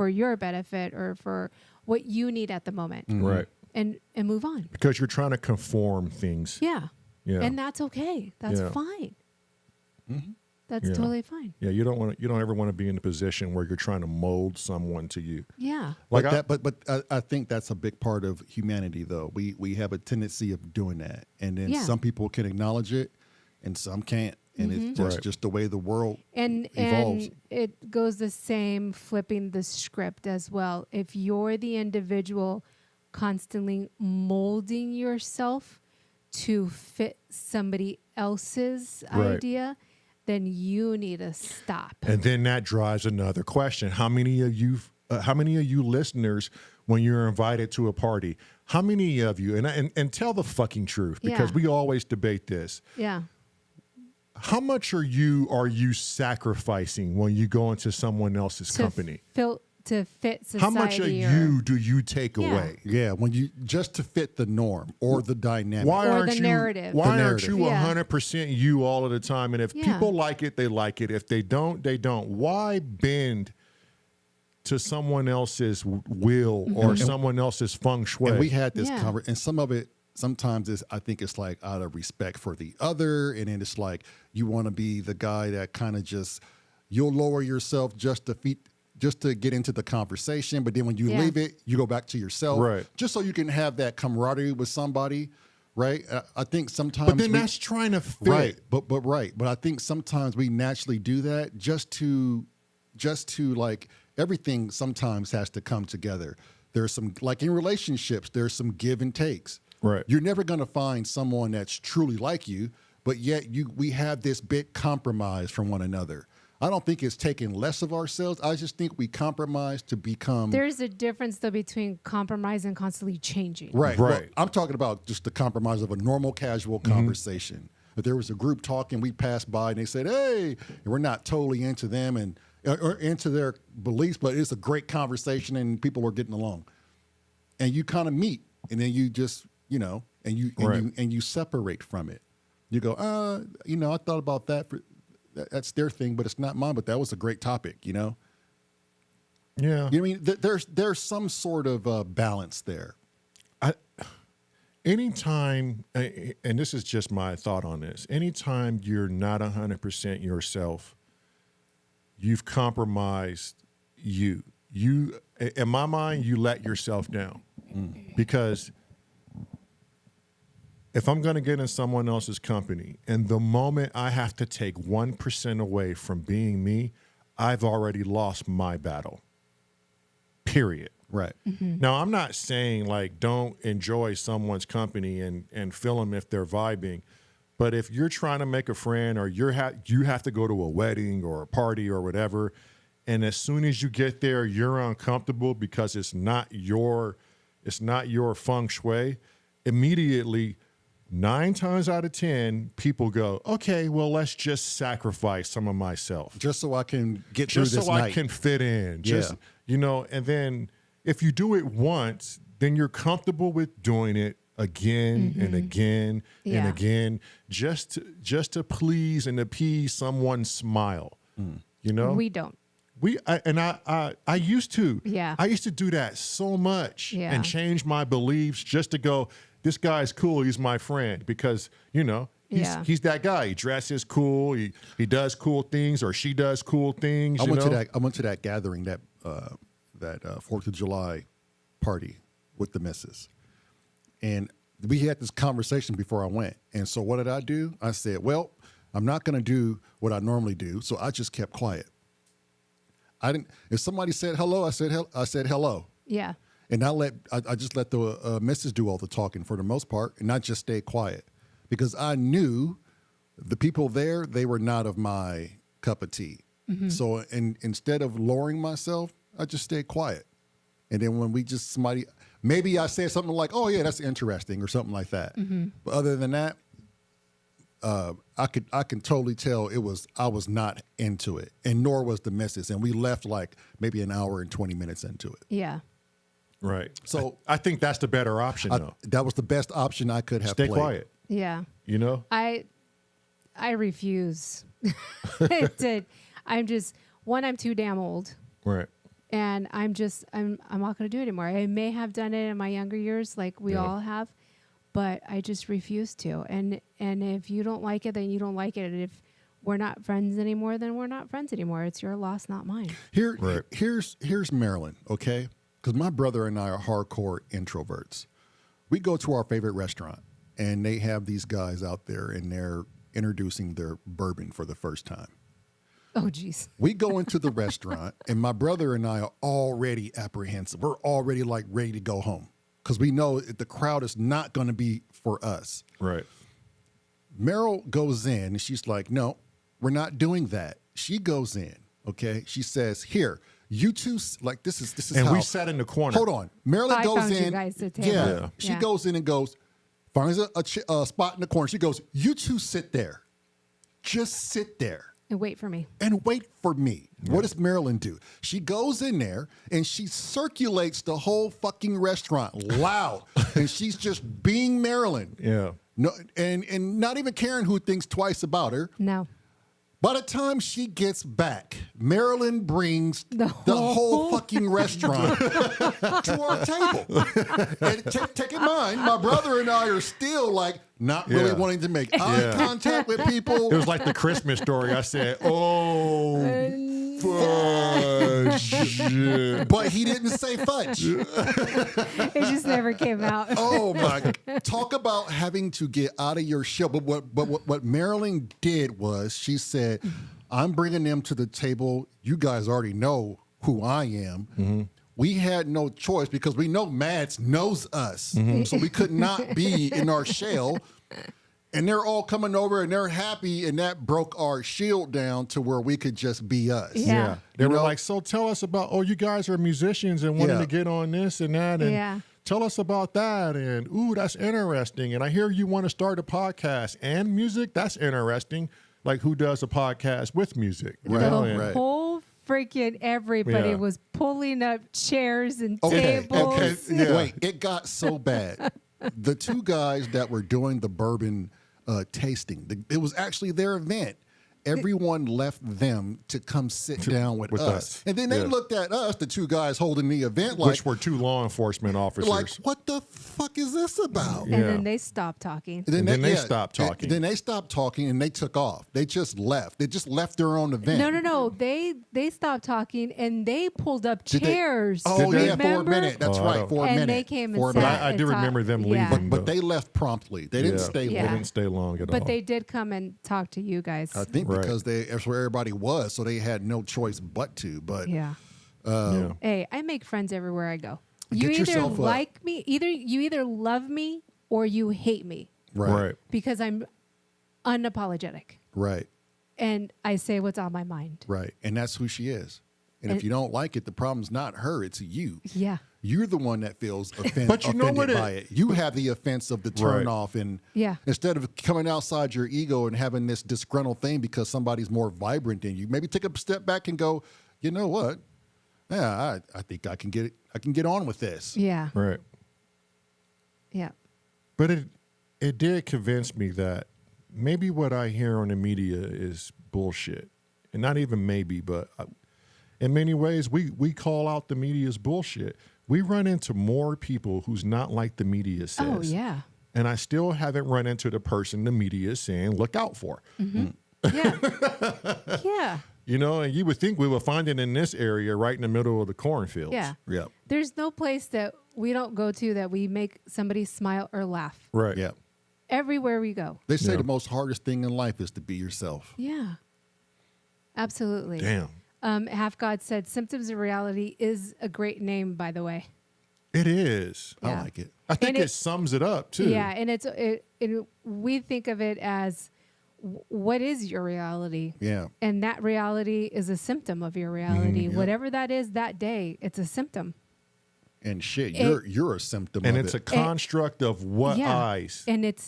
Speaker 1: your benefit or for what you need at the moment.
Speaker 2: Right.
Speaker 1: And move on.
Speaker 2: Because you're trying to conform things.
Speaker 1: Yeah.
Speaker 2: Yeah.
Speaker 1: And that's okay. That's fine. That's totally fine.
Speaker 2: Yeah, you don't ever want to be in a position where you're trying to mold someone to you.
Speaker 1: Yeah.
Speaker 2: Like
Speaker 3: but I think that's a big part of humanity, though. We have a tendency of doing that, and then some people can acknowledge it, and some can't, and it's just the way the world evolves.
Speaker 1: And it goes the same flipping the script as well. If you're the individual constantly molding yourself to fit somebody else's idea, then you need to stop.
Speaker 2: And then that drives another question. How many of you listeners, when you're invited to a party, how many of you, and tell the fucking truth, because we always debate this.
Speaker 1: Yeah.
Speaker 2: How much are you sacrificing when you go into someone else's company?
Speaker 1: To fit society.
Speaker 2: How much of you do you take away?
Speaker 3: Yeah, when you just to fit the norm or the dynamic
Speaker 1: or the narrative.
Speaker 2: Why aren't you 100% you all of the time? And if people like it, they like it. If they don't, they don't. Why bend to someone else's will or someone else's feng shui?
Speaker 3: And we had this conversation, and some of it sometimes I think it's like out of respect for the other, and then it's like you want to be the guy that kind of you'll lower yourself just to get into the conversation, but then when you leave it, you go back to yourself,
Speaker 2: right? Just
Speaker 3: so you can have that camaraderie with somebody, right? I think sometimes,
Speaker 2: but then that's trying to fit,
Speaker 3: right? But I think sometimes we naturally do that just to like everything. Sometimes has to come together. There's some, like in relationships, there's some give and takes.
Speaker 2: Right.
Speaker 3: You're never going to find someone that's truly like you, but yet we have this big compromise from one another. I don't think it's taking less of ourselves. I just think we compromise to become.
Speaker 1: There's a difference, though, between compromise and constantly changing.
Speaker 3: Right. Well, I'm talking about just the compromise of a normal, casual conversation. If there was a group talking, we passed by and they said, hey, and we're not totally into them or into their beliefs, but it's a great conversation and people were getting along. And you kind of meet and then you just, and you separate from it. You go, I thought about that that's their thing, but it's not mine. But that was a great topic, Yeah. I mean, there's some sort of balance there.
Speaker 2: Anytime, and this is just my thought on this, anytime you're not 100% yourself, you've compromised you. In my mind, you let yourself down. Because if I'm going to get in someone else's company and the moment I have to take 1% away from being me, I've already lost my battle. Period.
Speaker 3: Right.
Speaker 2: Now, I'm not saying like don't enjoy someone's company and feel them if they're vibing, but if you're trying to make a friend or you have to go to a wedding or a party or whatever, and as soon as you get there, you're uncomfortable because it's not your feng shui, immediately 9 times out of 10, people go, okay, well, let's just sacrifice some of myself.
Speaker 3: Just so I can get through
Speaker 2: Just
Speaker 3: this
Speaker 2: so
Speaker 3: night.
Speaker 2: I can fit in. Just,
Speaker 3: Yeah.
Speaker 2: and then if you do it once, then you're comfortable with doing it again and again and again, just to please and appease someone's smile. You know?
Speaker 1: We don't.
Speaker 2: I used to.
Speaker 1: Yeah.
Speaker 2: I used to do that so much
Speaker 1: Yeah.
Speaker 2: and change my beliefs just to go, this guy's cool, he's my friend, because he's that guy. He dresses cool, he does cool things, or she does cool things.
Speaker 3: I went to that gathering, that 4th of July party with the missus. And we had this conversation before I went. And so what did I do? I said, well, I'm not going to do what I normally do. So I just kept quiet. If somebody said hello, I said hello.
Speaker 1: Yeah.
Speaker 3: And I just let the missus do all the talking for the most part, and I just stayed quiet because I knew the people there, they were not of my cup of tea. So instead of lowering myself, I just stayed quiet. And then when maybe I said something like, oh yeah, that's interesting or something like that. But other than that, I can totally tell I was not into it, and nor was the missus. And we left like maybe an hour and 20 minutes into it.
Speaker 1: Yeah.
Speaker 2: Right.
Speaker 3: So
Speaker 2: I think that's the better option, though.
Speaker 3: That was the best option I could have
Speaker 2: Stay
Speaker 3: played.
Speaker 2: quiet.
Speaker 1: Yeah.
Speaker 2: You know?
Speaker 1: I refuse. I'm too damn old.
Speaker 2: Right.
Speaker 1: And I'm not going to do it anymore. I may have done it in my younger years, like we all have, but I just refuse to. And if you don't like it, then you don't like it. And if we're not friends anymore, then we're not friends anymore. It's your loss, not mine.
Speaker 3: Here's Marilyn, okay? Because my brother and I are hardcore introverts. We go to our favorite restaurant, and they have these guys out there, and they're introducing their bourbon for the first time.
Speaker 1: Oh, geez.
Speaker 3: We go into the restaurant, and my brother and I are already apprehensive. We're already like ready to go home because we know the crowd is not going to be for us.
Speaker 2: Right.
Speaker 3: Meryl goes in, and she's like, no, we're not doing that. She goes in, okay? She says, here, you two, like, this is
Speaker 2: and
Speaker 3: how.
Speaker 2: we sat in the corner.
Speaker 3: Hold on. Marilyn
Speaker 1: I
Speaker 3: goes
Speaker 1: found
Speaker 3: in.
Speaker 1: you guys a table.
Speaker 3: Yeah. She goes in and goes, finds a spot in the corner. She goes, you two sit there. Just sit there.
Speaker 1: And wait for me.
Speaker 3: And wait for me. Yeah. What does Marilyn do? She goes in there and she circulates the whole fucking restaurant loud. And she's just being Marilyn.
Speaker 2: Yeah.
Speaker 3: No, and not even caring who thinks twice about her.
Speaker 1: No.
Speaker 3: By the time she gets back, Marilyn brings the whole fucking restaurant to our table. And take in mind, my brother and I are still like not really wanting to make eye contact with people.
Speaker 2: It was like the Christmas Story. I said, oh, fudge.
Speaker 3: But he didn't say fudge.
Speaker 1: It just never came out.
Speaker 3: Oh, my. Talk about having to get out of your shell. But what Marilyn did was she said, I'm bringing them to the table. You guys already know who I am. Mm-hmm. We had no choice because we know Mads knows us. Mm-hmm. So we could not be in our shell. And they're all coming over and they're happy. And that broke our shield down to where we could just be us.
Speaker 1: Yeah.
Speaker 2: They were like, so tell us about, you guys are musicians and wanting to get on this and that. And tell us about that. And, ooh, that's interesting. And I hear you want to start a podcast and music. That's interesting. Like, who does a podcast with music? You know?
Speaker 3: Right.
Speaker 1: Whole freaking everybody was pulling up chairs and tables.
Speaker 3: Wait, it got so bad. The two guys that were doing the bourbon tasting, it was actually their event. Everyone left them to come sit down with us. And then they looked at us, the two guys holding the event, like,
Speaker 2: which were two law enforcement officers.
Speaker 3: Like, what the fuck is this about?
Speaker 1: And then they stopped talking.
Speaker 2: And then they stopped talking.
Speaker 3: Then they stopped talking and they took off. They just left. They just left their own event.
Speaker 1: No. They stopped talking and they pulled up chairs.
Speaker 3: For a
Speaker 1: remember?
Speaker 3: minute. That's right. For a minute.
Speaker 1: And they came and
Speaker 2: sat. I do remember them leaving.
Speaker 3: But they left promptly. They didn't stay long.
Speaker 2: They didn't stay long at all.
Speaker 1: But they did come and talk to you guys.
Speaker 3: I think because that's where everybody was. So they had no choice but to. But
Speaker 1: Yeah. Hey, I make friends everywhere I go. You
Speaker 3: Get
Speaker 1: either
Speaker 3: yourself
Speaker 1: like me, you either love me or you hate me
Speaker 2: Right.
Speaker 1: because I'm unapologetic
Speaker 3: Right.
Speaker 1: and I say what's on my mind.
Speaker 3: Right. And that's who she is. And if you don't like it, the problem's not her, it's you.
Speaker 1: Yeah.
Speaker 3: You're the one that feels
Speaker 2: But you know
Speaker 3: offended
Speaker 2: what
Speaker 3: by it. You have the offense of the turn off. And instead of coming outside your ego and having this disgruntled thing because somebody's more vibrant than you, maybe take a step back and go, you know what? Yeah, I think I can get on with this.
Speaker 1: Yeah.
Speaker 2: Right.
Speaker 1: Yeah.
Speaker 2: But it did convince me that maybe what I hear on the media is bullshit. And not even maybe, but in many ways, we call out the media's bullshit. We run into more people who's not like the media says.
Speaker 1: Oh, yeah.
Speaker 2: And I still haven't run into the person the media is saying, look out for.
Speaker 1: Mm-hmm. Yeah. Yeah.
Speaker 2: You know, and you would think we would find it in this area right in the middle of the cornfields.
Speaker 1: Yeah.
Speaker 3: Yep.
Speaker 1: There's no place that we don't go to that we make somebody smile or laugh.
Speaker 2: Right.
Speaker 3: Yeah.
Speaker 1: Everywhere we go.
Speaker 3: They say the most hardest thing in life is to be yourself.
Speaker 1: Yeah. Absolutely.
Speaker 2: Damn.
Speaker 1: Half God said, symptoms of reality is a great name, by the way.
Speaker 2: It is.
Speaker 1: Yeah.
Speaker 3: I like it.
Speaker 2: I think
Speaker 1: And
Speaker 2: it sums it up, too.
Speaker 1: Yeah. And we think of it as what is your reality?
Speaker 3: Yeah.
Speaker 1: And that reality is a symptom of your reality.
Speaker 3: Yep.
Speaker 1: Whatever that is that day, it's a symptom.
Speaker 3: And shit,
Speaker 1: It-
Speaker 3: you're a symptom
Speaker 2: And
Speaker 3: of
Speaker 2: it's
Speaker 3: it.
Speaker 2: a construct of what eyes.
Speaker 1: And it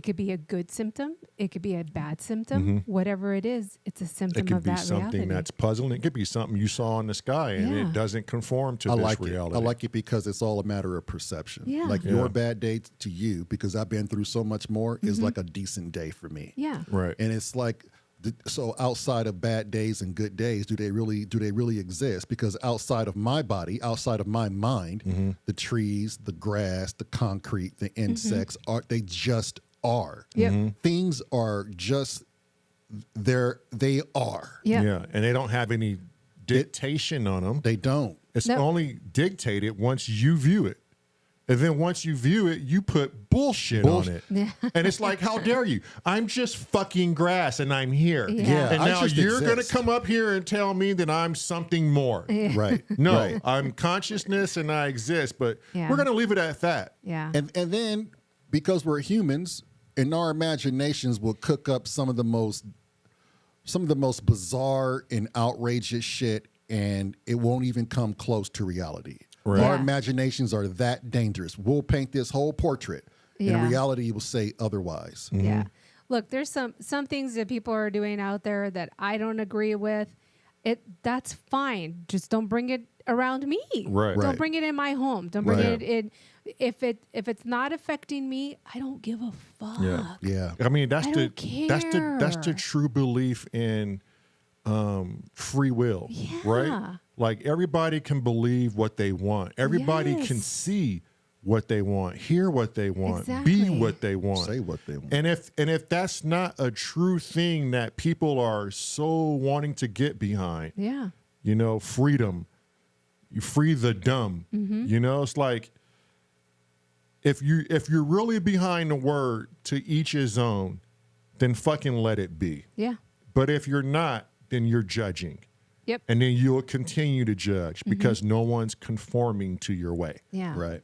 Speaker 1: could be a good symptom. It could be a bad symptom. Whatever it is, it's a symptom
Speaker 2: It could
Speaker 1: of
Speaker 2: be
Speaker 1: that
Speaker 2: something
Speaker 1: reality.
Speaker 2: that's puzzling. It could be something you saw in the sky and
Speaker 1: Yeah.
Speaker 2: it doesn't conform to
Speaker 3: I
Speaker 2: this
Speaker 3: like
Speaker 2: reality.
Speaker 3: it. I like it because it's all a matter of perception.
Speaker 1: Yeah.
Speaker 3: Like
Speaker 2: Yeah.
Speaker 3: your bad day to you, because I've been through so much more, is like a decent day for me.
Speaker 1: Yeah.
Speaker 2: Right.
Speaker 3: And it's like, so outside of bad days and good days, do they really exist? Because outside of my body, outside of my mind, the trees, the grass, the concrete, the insects they just are.
Speaker 1: Yep.
Speaker 3: Things are just there. They are.
Speaker 1: Yeah.
Speaker 2: Yeah. And they don't have any dictation on them.
Speaker 3: They don't.
Speaker 2: It's
Speaker 1: No.
Speaker 2: only dictated once you view it. And then once you view it, you put bullshit on it.
Speaker 1: Yeah.
Speaker 2: And it's like, how dare you? I'm just fucking grass and I'm here.
Speaker 1: Yeah.
Speaker 2: And
Speaker 3: I
Speaker 2: now
Speaker 3: just
Speaker 2: you're going to
Speaker 3: exist.
Speaker 2: come up here and tell me that I'm something more.
Speaker 3: Right.
Speaker 2: No,
Speaker 3: Right.
Speaker 2: I'm consciousness and I exist, but
Speaker 1: Yeah.
Speaker 2: we're going to leave it at that.
Speaker 1: Yeah.
Speaker 3: And then because we're humans, and our imaginations will cook up some of the most bizarre and outrageous shit, and it won't even come close to reality.
Speaker 2: Right.
Speaker 3: Our
Speaker 1: Yeah.
Speaker 3: imaginations are that dangerous. We'll paint this whole portrait,
Speaker 1: Yeah.
Speaker 3: and reality will say otherwise.
Speaker 1: Yeah. Look, there's some things that people are doing out there that I don't agree with. That's fine. Just don't bring it around me.
Speaker 2: Right.
Speaker 1: Don't
Speaker 3: Right.
Speaker 1: bring it in my home. Don't bring
Speaker 3: Right.
Speaker 1: it in. If it's not affecting me, I don't give a fuck.
Speaker 2: Yeah.
Speaker 3: Yeah.
Speaker 2: I mean, that's
Speaker 1: I
Speaker 2: the
Speaker 1: don't
Speaker 2: that's the
Speaker 1: care.
Speaker 2: true belief in free will,
Speaker 1: Yeah.
Speaker 2: right? Like everybody can believe what they want. Everybody can
Speaker 1: Yes.
Speaker 2: see what they want, hear what they want,
Speaker 1: Exactly.
Speaker 2: be what they want,
Speaker 3: Say what they want.
Speaker 2: And if that's not a true thing that people are so wanting to get behind,
Speaker 1: Yeah.
Speaker 2: you know, freedom, you free the dumb. You know, it's like if you're really behind the word to each his own, then fucking let it be.
Speaker 1: Yeah.
Speaker 2: But if you're not, then you're judging.
Speaker 1: Yep.
Speaker 2: And then you'll continue to judge because no one's conforming to your way.
Speaker 1: Yeah.
Speaker 3: Right.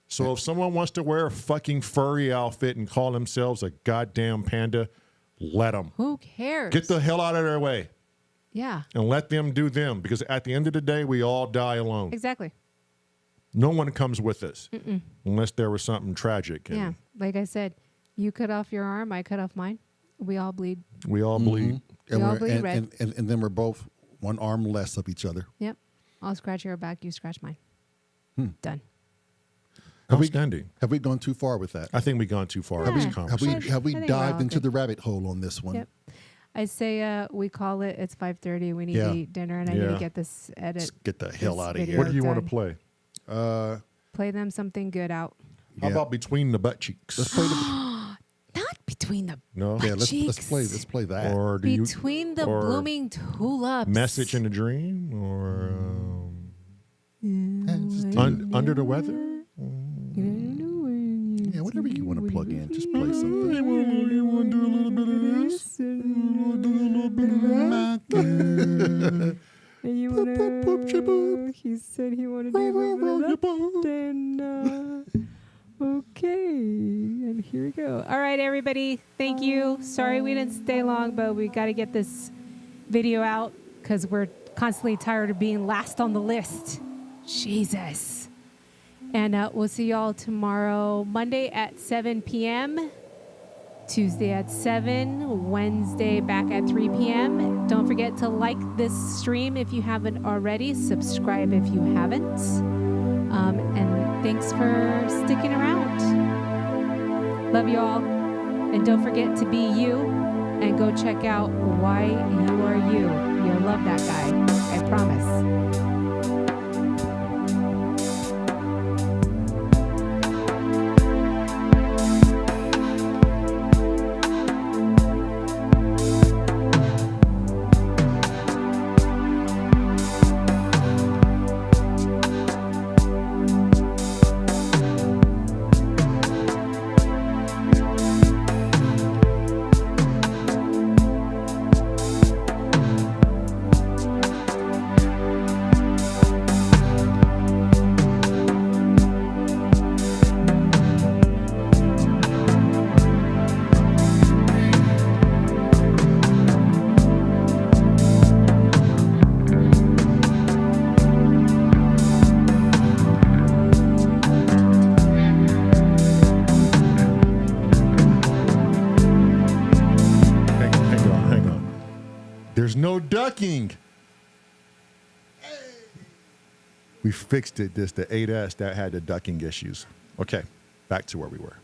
Speaker 2: So if someone wants to wear a fucking furry outfit and call themselves a goddamn panda, let them.
Speaker 1: Who cares?
Speaker 2: Get the hell out of their way
Speaker 1: Yeah.
Speaker 2: and let them do them, because at the end of the day, we all die alone.
Speaker 1: Exactly.
Speaker 2: No one comes with us unless there was something tragic. And
Speaker 1: Yeah. Like I said, you cut off your arm, I cut off mine. We all bleed.
Speaker 2: we all bleed.
Speaker 1: We all
Speaker 3: we're-
Speaker 1: bleed red.
Speaker 3: and then we're both one arm less of each other.
Speaker 1: Yep. I'll scratch your back, you scratch mine. Done.
Speaker 2: Outstanding.
Speaker 3: Have we gone too far with that?
Speaker 2: I think we've gone too far in
Speaker 1: Yeah.
Speaker 2: this
Speaker 3: Have
Speaker 2: conversation.
Speaker 3: we have we
Speaker 1: I think we're
Speaker 3: dived
Speaker 1: all
Speaker 3: into
Speaker 1: good.
Speaker 3: the rabbit hole on this one?
Speaker 1: Yep. I say we call it. It's 5:30. We need
Speaker 3: Yeah.
Speaker 1: to eat dinner, and I need
Speaker 2: Yeah.
Speaker 1: to get this edit.
Speaker 3: Let's get the hell
Speaker 1: this
Speaker 3: out of
Speaker 1: video
Speaker 3: here.
Speaker 2: What do you want to
Speaker 1: done.
Speaker 2: play?
Speaker 1: Play them something good out.
Speaker 2: How
Speaker 3: Yeah.
Speaker 2: about Between the Butt Cheeks?
Speaker 3: Let's play the
Speaker 1: Not between the
Speaker 2: No?
Speaker 3: yeah. Let's
Speaker 1: cheeks.
Speaker 3: play that.
Speaker 2: Or do you
Speaker 1: between the
Speaker 2: or
Speaker 1: blooming tulips.
Speaker 2: Message in a Dream? Or
Speaker 3: Just
Speaker 2: Under the Weather?
Speaker 3: yeah, whatever you want to plug in, just play something.
Speaker 2: You want to do a little bit of this?
Speaker 1: And you wanna? He said he wanted to do the and okay, and here we go. All right, everybody, thank you. Sorry we didn't stay long, but we got to get this video out because we're constantly tired of being last on the list. Jesus. And we'll see y'all tomorrow, Monday at 7 p.m., Tuesday at 7, Wednesday back at 3 p.m. Don't forget to like this stream if you haven't already. Subscribe if you haven't. And thanks for sticking around. Love you all. And don't forget to be you and go check out Why You Are You. You'll love that guy. I promise.
Speaker 2: There's no ducking. We fixed it. This the 8S that had the ducking issues. Okay, back to where we were.